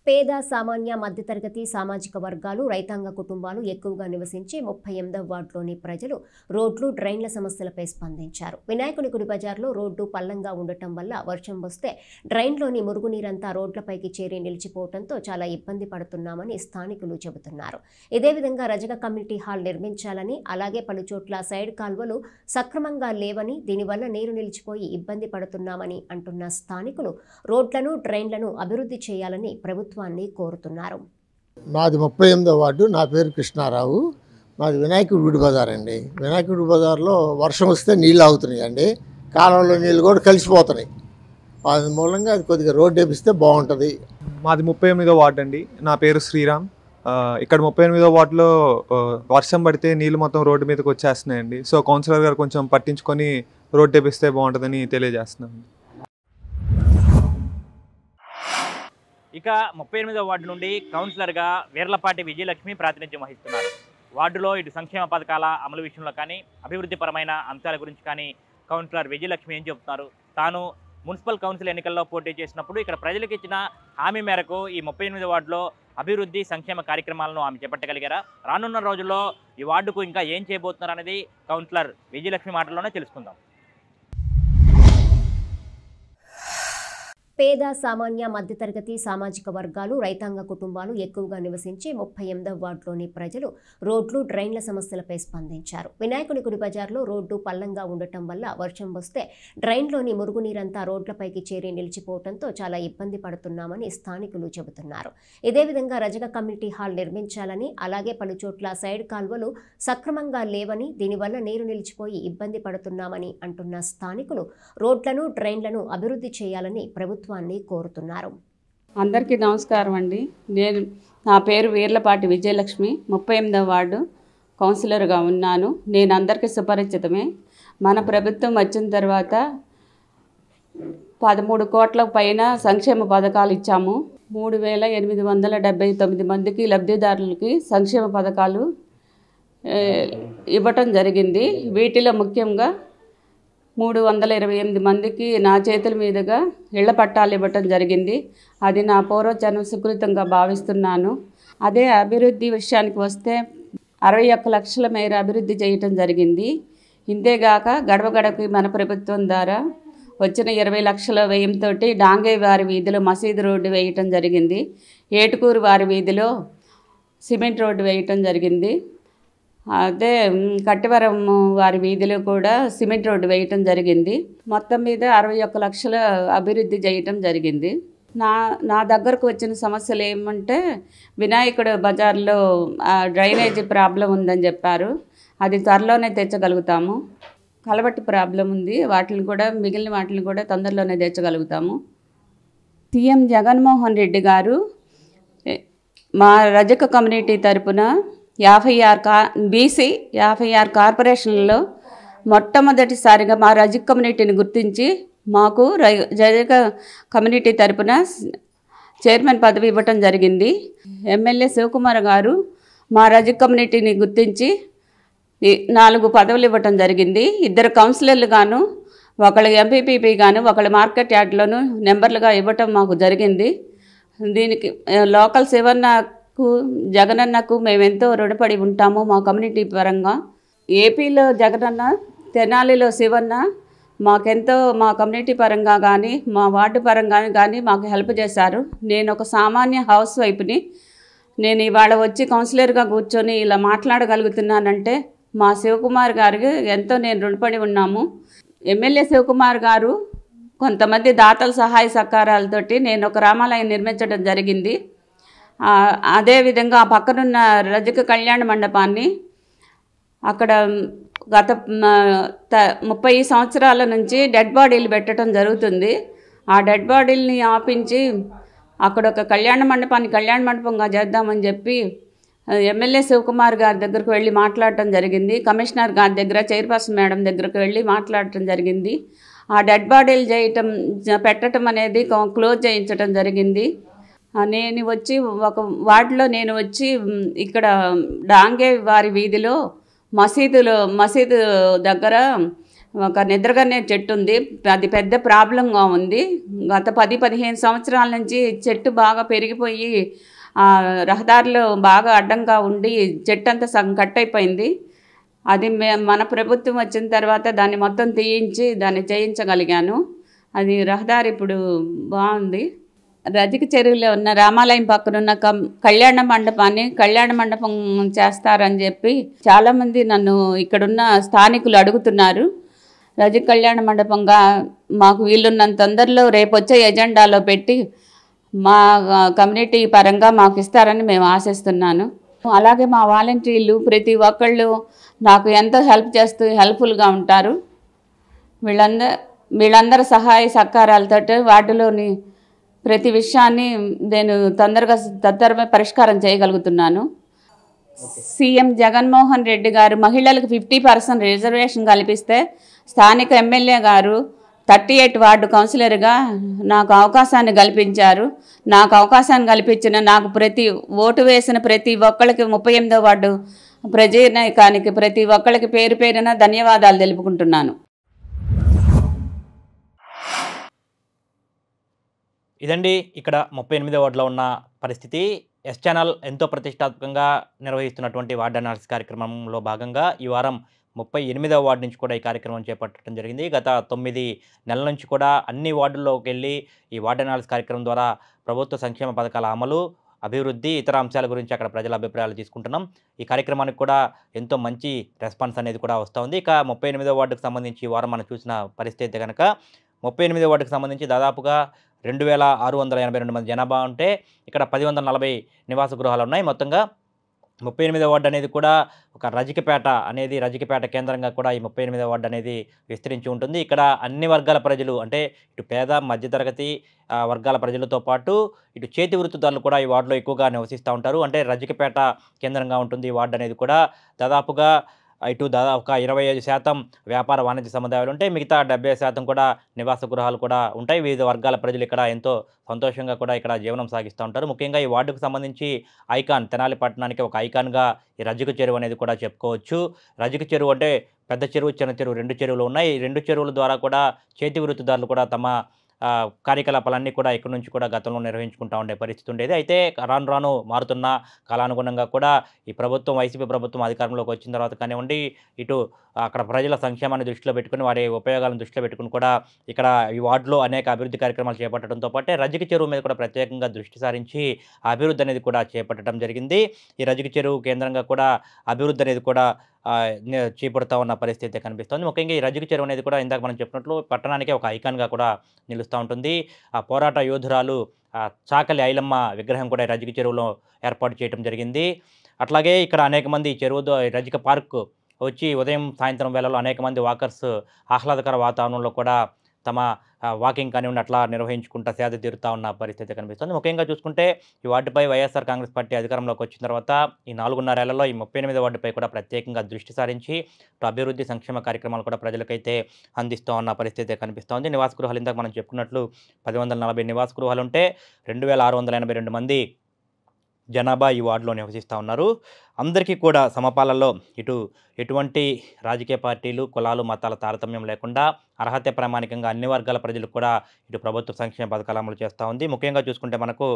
పేద సామాన్య మధ్యతరగతి సామాజిక వర్గాలు రైతాంగ కుటుంబాలు ఎక్కువగా నివసించే 38వ వార్డులోని ప్రజలు రోడ్లు డ్రైన్ల సమస్యలపై స్పందించారు. వినాయకుని గుడి బజార్లో రోడ్డు పల్లంగా ఉండటం వల్ల వర్షం వస్తే డ్రైన్లోని మురుగునీరంతా రోడ్లపైకి చేరి నిలిచిపోవడంతో చాలా ఇబ్బంది పడుతున్నామని స్థానికులు చెబుతున్నారు. ఇదే విధంగా రజక కమ్యూనిటీ హాల్ నిర్మించాలని, అలాగే పలు చోట్ల సైడ్ కాల్వలు సక్రమంగా లేవని, దీనివల్ల నీరు నిలిచిపోయి ఇబ్బంది పడుతున్నామని అంటున్న స్థానికులు రోడ్లను డ్రైన్లను అభివృద్ధి చేయాలని ప్రభుత్వం కోరుతున్నారు. నాది 38వ వార్డు. నా పేరు కృష్ణారావు. మాది వినాయకుడి గుడి బజార్ అండి. వినాయకుడి బజార్లో వర్షం వస్తే నీళ్ళు ఆగుతున్నాయి అండి. కాలంలో నీళ్ళు కూడా కలిసిపోతున్నాయి. అది మూలంగా అది కొద్దిగా రోడ్డు వేపిస్తే బాగుంటుంది. మాది 38వ వార్డు అండి. నా పేరు శ్రీరామ్. ఇక్కడ 38వ వార్డులో వర్షం పడితే నీళ్ళు మొత్తం రోడ్డు మీదకి వచ్చేస్తున్నాయండి. సో కౌన్సిలర్ గారు కొంచెం పట్టించుకొని రోడ్డు వేపిస్తే బాగుంటుందని తెలియజేస్తున్నాను. ఇక 38వ వార్డు నుండి కౌన్సిలర్గా వీర్లపాటి విజయలక్ష్మి ప్రాతినిధ్యం వహిస్తున్నారు. వార్డులో ఇటు సంక్షేమ పథకాల అమలు విషయంలో కానీ, అభివృద్ధిపరమైన అంశాల గురించి కానీ కౌన్సిలర్ విజయలక్ష్మి ఏం చెబుతున్నారు? తాను మున్సిపల్ కౌన్సిల్ ఎన్నికల్లో పోటీ చేసినప్పుడు ఇక్కడ ప్రజలకు ఇచ్చిన హామీ మేరకు ఈ 38వ వార్డులో అభివృద్ధి సంక్షేమ కార్యక్రమాలను ఆమె చేపట్టగలిగారా? రానున్న రోజుల్లో ఈ వార్డుకు ఇంకా ఏం చేయబోతున్నారు అనేది కౌన్సిలర్ విజయలక్ష్మి మాటల్లోనే తెలుసుకుందాం. పేద సామాన్య మధ్యతరగతి సామాజిక వర్గాలు రైతాంగ కుటుంబాలు ఎక్కువగా నివసించే 38వ వార్డులోని ప్రజలు రోడ్లు డ్రైన్ల సమస్యలపై స్పందించారు. వినాయకుని గుడి బజార్లో రోడ్డు పల్లంగా ఉండటం వల్ల వర్షం వస్తే డ్రైన్లోని మురుగునీరంతా రోడ్లపైకి చేరి నిలిచిపోవడంతో చాలా ఇబ్బంది పడుతున్నామని స్థానికులు చెబుతున్నారు. ఇదే విధంగా రజక కమ్యూనిటీ హాల్ నిర్మించాలని, అలాగే పలు చోట్ల సైడ్ కాల్వలు సక్రమంగా లేవని, దీనివల్ల నీరు నిలిచిపోయి ఇబ్బంది పడుతున్నామని అంటున్న స్థానికులు రోడ్లను డ్రైన్లను అభివృద్ధి చేయాలని ప్రభుత్వం కోరుతున్నారు. అందరికీ నమస్కారం అండి. నా పేరు వీర్లపాటి విజయలక్ష్మి. 38వ వార్డు కౌన్సిలర్గా ఉన్నాను. నేను అందరికీ సుపరిచితమే. మన ప్రభుత్వం వచ్చిన తర్వాత 13 కోట్ల పైన సంక్షేమ పథకాలు ఇచ్చాము. 3879 మందికి లబ్ధిదారులకి సంక్షేమ పథకాలు ఇవ్వటం జరిగింది. వీటిలో ముఖ్యంగా 328 మందికి నా చేతుల మీదుగా ఇళ్ల పట్టాలు ఇవ్వటం జరిగింది. అది నా పూర్వజన్మ సుకృతంగా భావిస్తున్నాను. అదే అభివృద్ధి విషయానికి వస్తే 61 లక్షల మేర అభివృద్ధి చేయటం జరిగింది. ఇంతేగాక గడప గడపకి మన ప్రభుత్వం ద్వారా వచ్చిన 20 లక్షల వ్యయంతో డాంగే వారి వీధిలో మసీదు రోడ్డు వేయటం జరిగింది. ఏటుకూరు వారి వీధిలో సిమెంట్ రోడ్డు వేయటం జరిగింది. అదే కట్టివరం వారి వీధిలో కూడా సిమెంట్ రోడ్డు వేయటం జరిగింది. మొత్తం మీద 61 లక్షల అభివృద్ధి చేయటం జరిగింది. నా దగ్గరకు వచ్చిన సమస్యలు ఏమంటే వినాయకుడు బజార్లో డ్రైనేజీ ప్రాబ్లం ఉందని చెప్పారు. అది త్వరలోనే తెచ్చగలుగుతాము. కలబట్టి ప్రాబ్లం ఉంది. మిగిలిన వాటిని కూడా తొందరలోనే తెచ్చగలుగుతాము. సీఎం జగన్మోహన్ రెడ్డి గారు మా రజక కమ్యూనిటీ తరపున 56 బీసీ 56 కార్పొరేషన్లలో మొట్టమొదటిసారిగా మా రజక కమ్యూనిటీని గుర్తించి మాకు రజక కమ్యూనిటీ తరపున చైర్మన్ పదవి ఇవ్వటం జరిగింది. ఎమ్మెల్యే శివకుమార్ గారు మా రజక కమ్యూనిటీని గుర్తించి 4 పదవులు ఇవ్వటం జరిగింది. 2 కౌన్సిలర్లు గాను, ఒకళ్ళు ఎంపీపీ గాను, ఒకళ్ళు మార్కెట్ యార్డ్లోను నెంబర్లుగా ఇవ్వటం మాకు జరిగింది. దీనికి లోకల్ శివన్నకు జగనన్నకు మేమెంతో రుణపడి ఉంటాము. మా కమ్యూనిటీ పరంగా ఏపీలో జగనన్న, తెనాలిలో శివన్న మాకెంతో మా కమ్యూనిటీ పరంగా కానీ మా వార్డు పరంగా కానీ మాకు హెల్ప్ చేశారు. నేను ఒక సామాన్య హౌస్ వైఫ్ని. నేను ఇవాళ వచ్చి కౌన్సిలర్గా కూర్చొని ఇలా మాట్లాడగలుగుతున్నానంటే మా శివకుమార్ గారికి ఎంతో నేను రుణపడి ఉన్నాము. ఎమ్మెల్యే శివకుమార్ గారు కొంతమంది దాతల సహాయ సహకారాలతోటి నేను ఒక రామాలయం నిర్మించడం జరిగింది. అదేవిధంగా పక్కనున్న రజక కళ్యాణ మండపాన్ని అక్కడ గత 30 సంవత్సరాల నుంచి డెడ్ బాడీలు పెట్టడం జరుగుతుంది. ఆ డెడ్ బాడీలని ఆపించి అక్కడ ఒక కళ్యాణ మండపంగా చేద్దామని చెప్పి ఎమ్మెల్యే శివకుమార్ గారి దగ్గరకు వెళ్ళి మాట్లాడటం జరిగింది. కమిషనర్ గారి దగ్గర, చైర్పర్సన్ మేడం దగ్గరకు వెళ్ళి మాట్లాడటం జరిగింది. ఆ డెడ్ బాడీలు పెట్టడం అనేది క్లోజ్ చేయించడం జరిగింది. నేను వచ్చి ఒక వార్డులో ఇక్కడ డాంగే వారి వీధిలో మసీదు దగ్గర ఒక నిద్రగన్నే చెట్టు ఉంది. అది పెద్ద ప్రాబ్లంగా ఉంది. గత 10-15 సంవత్సరాల నుంచి చెట్టు బాగా పెరిగిపోయి రహదారులు బాగా అడ్డంగా ఉండి చెట్టు అంతా సగం కట్ అయిపోయింది. అది మన ప్రభుత్వం వచ్చిన తర్వాత దాన్ని మొత్తం తీయించి దాన్ని చేయించగలిగాను. అది రహదారి ఇప్పుడు బాగుంది. రజిక చెరువులో ఉన్న రామాలయం పక్కన ఉన్న కళ్యాణ మండపం చేస్తారని చెప్పి చాలామంది నన్ను ఇక్కడున్న స్థానికులు అడుగుతున్నారు. రజిక కళ్యాణ మండపంగా మాకు వీలున్నంత తొందరలో రేపు వచ్చే ఎజెండాలో పెట్టి మా కమ్యూనిటీ పరంగా మాకు ఇస్తారని మేము ఆశిస్తున్నాను. అలాగే మా వాలంటీర్లు ప్రతి ఒక్కళ్ళు నాకు ఎంతో హెల్ప్ఫుల్గా ఉంటారు. వీళ్ళందరి సహాయ సహకారాలతో వాటిలోని ప్రతి విషయాన్ని నేను తొందరగా పరిష్కారం చేయగలుగుతున్నాను. సీఎం జగన్మోహన్ రెడ్డి గారు మహిళలకు 50% రిజర్వేషన్ కల్పిస్తే స్థానిక ఎమ్మెల్యే గారు 38 వార్డు కౌన్సిలర్గా నాకు అవకాశాన్ని కల్పించారు. నాకు అవకాశాన్ని కల్పించిన నాకు ఓటు వేసిన ప్రతి ఒక్కరికి 38వ వార్డు ప్రజానాయకానికి ప్రతి ఒక్కరికి పేరు పేరున ధన్యవాదాలు తెలుపుకుంటున్నాను. ఇదండి ఇక్కడ 38వ వార్డులో ఉన్న పరిస్థితి. ఎస్ ఛానల్ ఎంతో ప్రతిష్టాత్మకంగా నిర్వహిస్తున్నటువంటి వార్డు అనాలిసిస్ కార్యక్రమంలో భాగంగా ఈ వారం 38వ వార్డు నుంచి కూడా ఈ కార్యక్రమం చేపట్టడం జరిగింది. గత 9 నెలల నుంచి కూడా అన్ని వార్డుల్లోకి వెళ్ళి ఈ వార్డు అనాలిసిస్ కార్యక్రమం ద్వారా ప్రభుత్వ సంక్షేమ పథకాల అమలు, అభివృద్ధి, ఇతర అంశాల గురించి అక్కడ ప్రజల అభిప్రాయాలు తీసుకుంటున్నాం. ఈ కార్యక్రమానికి కూడా ఎంతో మంచి రెస్పాన్స్ అనేది కూడా వస్తూ ఉంది. ఇక 38వ వార్డుకు సంబంధించి ఈ వారం మనం చూసిన పరిస్థితి కనుక 38వ వార్డుకు సంబంధించి దాదాపుగా 2682 మంది జనాభా ఉంటే ఇక్కడ 1040 నివాస గృహాలు ఉన్నాయి. మొత్తంగా 38వ వార్డు అనేది కూడా ఒక రజికపేట కేంద్రంగా కూడా ఈ 38వ వార్డు అనేది విస్తరించి ఉంటుంది. ఇక్కడ అన్ని వర్గాల ప్రజలు అంటే ఇటు పేద మధ్యతరగతి వర్గాల ప్రజలతో పాటు ఇటు చేతి వృత్తిదారులు కూడా ఈ వార్డులో ఎక్కువగా నివసిస్తూ ఉంటారు. అంటే రజికపేట కేంద్రంగా ఉంటుంది ఈ వార్డు అనేది కూడా. దాదాపుగా ఒక 25% వ్యాపార వాణిజ్య సముదాయాలు ఉంటాయి. మిగతా 70% కూడా నివాస గృహాలు కూడా ఉంటాయి. వివిధ వర్గాల ప్రజలు ఇక్కడ ఎంతో సంతోషంగా కూడా ఇక్కడ జీవనం సాగిస్తూ ఉంటారు. ముఖ్యంగా ఈ వార్డుకు సంబంధించి తెనాలి పట్టణానికి ఒక ఐకాన్గా ఈ రజిక చెరువు అనేది కూడా చెప్పుకోవచ్చు. రజిక చెరువు అంటే పెద్ద చెరువు, చిన్న చెరువు 2 చెరువులు ఉన్నాయి. ఈ 2 చెరువుల ద్వారా కూడా చేతి వృత్తిదారులు కూడా తమ కార్యకలాపాలన్నీ కూడా ఇక్కడ నుంచి కూడా గతంలో నిర్వహించుకుంటూ ఉండే పరిస్థితి ఉండేది. అయితే రాను మారుతున్న కాలానుగుణంగా కూడా ఈ ప్రభుత్వం వైసీపీ ప్రభుత్వం అధికారంలోకి వచ్చిన తర్వాత కానివ్వండి, ఇటు అక్కడ ప్రజల సంక్షేమాన్ని దృష్టిలో పెట్టుకుని వారి ఉపయోగాలను దృష్టిలో పెట్టుకుని కూడా ఇక్కడ ఈ వార్డులో అనేక అభివృద్ధి కార్యక్రమాలు చేపట్టడంతో పాటే రజిక చెరువు మీద కూడా ప్రత్యేకంగా దృష్టి సారించి అభివృద్ధి అనేది కూడా చేపట్టడం జరిగింది. ఈ రజిక చెరువు కేంద్రంగా కూడా అభివృద్ధి అనేది కూడా చేపడుతూ ఉన్న పరిస్థితి కనిపిస్తుంది. ముఖ్యంగా ఈ రజిక చెరువు అనేది కూడా ఇందాక మనం చెప్పినట్లు పట్టణానికి ఒక ఐకాన్గా కూడా నిలుస్తూ ఉంటుంది. ఆ పోరాట యోధురాలు చాకలి ఐలమ్మ విగ్రహం కూడా రజిక చెరువులో ఏర్పాటు చేయడం జరిగింది. అట్లాగే ఇక్కడ అనేక మంది చెరువు రజిక పార్క్ వచ్చి ఉదయం సాయంత్రం వేళలో అనేక మంది వాకర్స్ ఆహ్లాదకర వాతావరణంలో కూడా తమ వాకింగ్ కానివ్వండి అట్లా నిర్వహించుకుంటూ సేద తీరుతూ ఉన్న పరిస్థితి కనిపిస్తుంది. ముఖ్యంగా చూసుకుంటే ఈ వార్డుపై వైఎస్ఆర్ కాంగ్రెస్ పార్టీ అధికారంలోకి వచ్చిన తర్వాత ఈ 4.5 ఏళ్లలో ఈ 38వ వార్డుపై కూడా ప్రత్యేకంగా దృష్టి సారించి అభివృద్ధి సంక్షేమ కార్యక్రమాలు కూడా ప్రజలకైతే అందిస్తూ ఉన్న పరిస్థితి కనిపిస్తోంది. నివాస గృహాలు ఇందాక మనం చెప్పుకున్నట్లు 1040 నివాస గృహాలు ఉంటే 2682 మంది జనాభా ఈ వార్డులో నివసిస్తూ ఉన్నారు. అందరికీ కూడా సమపాలలో ఎటువంటి రాజకీయ పార్టీలు, కులాలు, మతాల తారతమ్యం లేకుండా అర్హత ప్రామాణికంగా అన్ని వర్గాల ప్రజలకు కూడా ప్రభుత్వ సంక్షేమ పథకాలు అమలు చేస్తూ ఉంది. ముఖ్యంగా చూసుకుంటే మనకు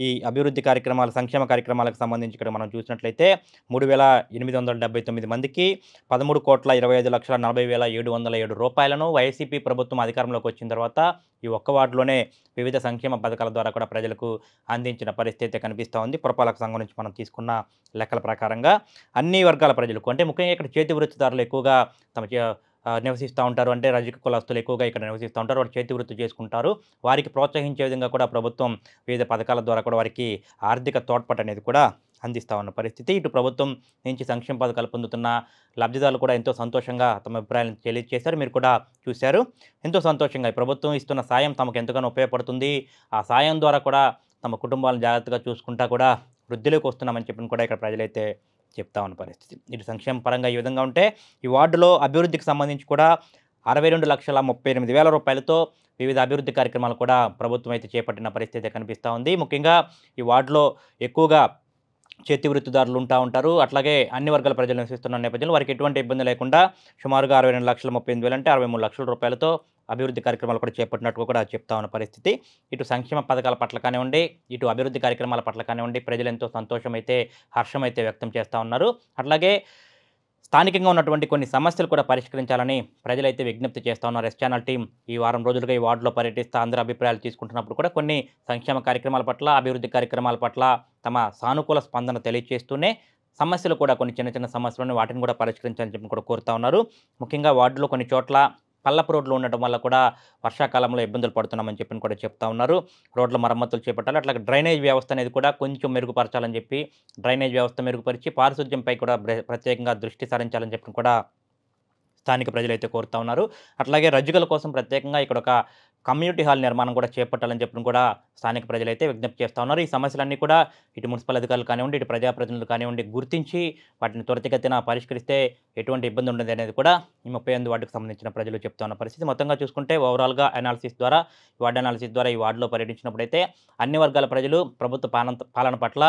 ఈ అభివృద్ధి కార్యక్రమాలు, సంక్షేమ కార్యక్రమాలకు సంబంధించి ఇక్కడ మనం చూసినట్లయితే 3879 మందికి 13,25,40,707 రూపాయలను వైసీపీ ప్రభుత్వం అధికారంలోకి వచ్చిన తర్వాత ఈ ఒక్క వార్డులోనే వివిధ సంక్షేమ పథకాల ద్వారా కూడా ప్రజలకు అందించిన పరిస్థితి కనిపిస్తూ ఉంది. పురపాలక సంఘం నుంచి మనం తీసుకున్న లెక్కల ప్రకారంగా అన్ని వర్గాల ప్రజలకు, అంటే ముఖ్యంగా ఇక్కడ చేతి వృత్తిదారులు ఎక్కువగా తమ నివసిస్తూ ఉంటారు. అంటే రజిక కులస్తులు ఎక్కువగా ఇక్కడ నివసిస్తూ ఉంటారు. వారు చేతి వృత్తి చేసుకుంటారు. వారికి ప్రోత్సహించే విధంగా కూడా ప్రభుత్వం వివిధ పథకాల ద్వారా కూడా వారికి ఆర్థిక తోడ్పాటు అనేది కూడా అందిస్తూ ఉన్న పరిస్థితి. ఇటు ప్రభుత్వం నుంచి సంక్షేమ పథకాలు పొందుతున్న లబ్ధిదారులు కూడా ఎంతో సంతోషంగా తమ అభిప్రాయాలను తెలియజేశారు. మీరు కూడా చూశారు. ఎంతో సంతోషంగా ఈ ప్రభుత్వం ఇస్తున్న సాయం తమకు ఎంతగానో ఉపయోగపడుతుంది. ఆ సాయం ద్వారా కూడా తమ కుటుంబాలను జాగ్రత్తగా చూసుకుంటా కూడా వృద్ధిలోకి వస్తున్నామని చెప్పిన కూడా ఇక్కడ ప్రజలైతే చెప్తా ఉన్న పరిస్థితి. ఇటు సంక్షేమ పరంగా ఈ విధంగా ఉంటే ఈ వార్డులో అభివృద్ధికి సంబంధించి కూడా 62,38,000 రూపాయలతో వివిధ అభివృద్ధి కార్యక్రమాలు కూడా ప్రభుత్వం అయితే చేపట్టిన పరిస్థితి కనిపిస్తూ ఉంది. ముఖ్యంగా ఈ వార్డులో ఎక్కువగా చేతి వృత్తిదారులు ఉంటారు. అట్లాగే అన్ని వర్గాల ప్రజలు నివసిస్తున్న నేపథ్యంలో వారికి ఎటువంటి ఇబ్బంది లేకుండా సుమారుగా 62,38,000 అంటే 63 లక్షల రూపాయలతో అభివృద్ధి కార్యక్రమాలు కూడా చేపట్టినట్టుగా కూడా చెప్తా ఉన్న పరిస్థితి. ఇటు సంక్షేమ పథకాల పట్ల కానివ్వండి, ఇటు అభివృద్ధి కార్యక్రమాల పట్ల కానివ్వండి, ప్రజలు ఎంతో సంతోషం అయితే, హర్షం అయితే వ్యక్తం చేస్తూ ఉన్నారు. అట్లాగే స్థానికంగా ఉన్నటువంటి కొన్ని సమస్యలు కూడా పరిష్కరించాలని ప్రజలైతే విజ్ఞప్తి చేస్తూ ఉన్నారు. ఎస్ ఛానల్ టీం ఈ వారం రోజులుగా ఈ వార్డులో పర్యటిస్తూ అందరి అభిప్రాయాలు తీసుకుంటున్నప్పుడు కూడా కొన్ని సంక్షేమ కార్యక్రమాల పట్ల, అభివృద్ధి కార్యక్రమాల పట్ల తమ సానుకూల స్పందన తెలియజేస్తూనే సమస్యలు కూడా కొన్ని చిన్న చిన్న సమస్యలను వాటిని కూడా పరిష్కరించాలని చెప్పి కూడా కోరుతా ఉన్నారు. ముఖ్యంగా వార్డులో కొన్ని చోట్ల పల్లపు రోడ్లు ఉండటం వల్ల కూడా వర్షాకాలంలో ఇబ్బందులు పడుతున్నామని చెప్పి కూడా చెప్తా ఉన్నారు. రోడ్ల మరమ్మతులు చేపట్టాలి, అట్లాగే డ్రైనేజ్ వ్యవస్థ అనేది కూడా కొంచెం మెరుగుపరచాలని చెప్పి డ్రైనేజ్ వ్యవస్థ మెరుగుపరిచి పారిశుద్ధ్యంపై కూడా ప్రత్యేకంగా దృష్టి సారించాలని చెప్పి కూడా స్థానిక ప్రజలైతే కోరుతా ఉన్నారు. అట్లాగే రజ్జుగల కోసం ప్రత్యేకంగా ఇక్కడ ఒక కమ్యూనిటీ హాల్ నిర్మాణం కూడా చేపట్టాలని చెప్పి కూడా స్థానిక ప్రజలైతే విజ్ఞప్తి చేస్తూ ఉన్నారు. ఈ సమస్యలన్నీ కూడా ఇటు మున్సిపల్ అధికారులు కానివ్వండి, ఇటు ప్రజాప్రతినిధులు కానివ్వండి గుర్తించి వాటిని త్వరితగతిన పరిష్కరిస్తే ఎటువంటి ఇబ్బంది ఉండదు అనేది కూడా ఈ 38 వార్డుకు సంబంధించిన ప్రజలు చెప్తా ఉన్న పరిస్థితి. మొత్తంగా చూసుకుంటే ఓవరాల్గా అనాలిసిస్ ద్వారా ఈ వార్డులో పర్యటించినప్పుడైతే అన్ని వర్గాల ప్రజలు ప్రభుత్వ పాలన పట్ల,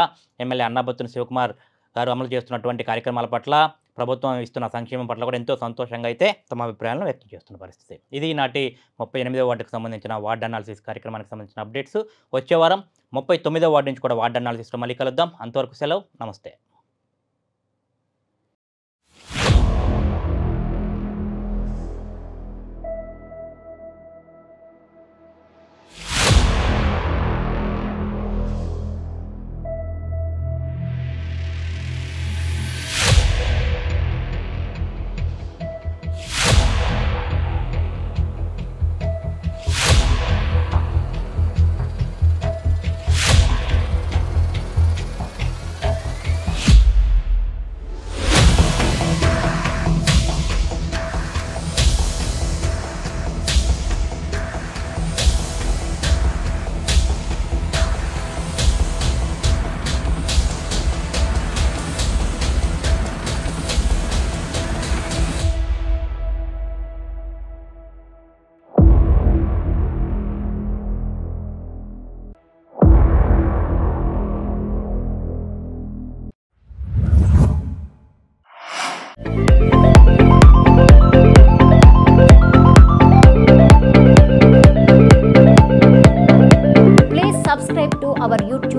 ఎమ్మెల్యే అన్నాబత్తుని శివకుమార్ గారు అమలు చేస్తున్నటువంటి కార్యక్రమాల పట్ల, ప్రభుత్వం ఇస్తున్న సంక్షేమం పట్ల కూడా ఎంతో సంతోషంగా అయితే తమ అభిప్రాయాలను వ్యక్తం చేస్తున్న పరిస్థితి. ఇది నాటి 38వ వార్డుకు సంబంధించిన వార్డు అనాలిసిస్ కార్యక్రమానికి సంబంధించిన అప్డేట్స్. వచ్చే వారం 39వ వార్డు నుంచి కూడా వార్డు అనాలిసిస్లో మళ్ళీ కలుద్దాం. అంతవరకు సెలవు, నమస్తే. Subscribe to our YouTube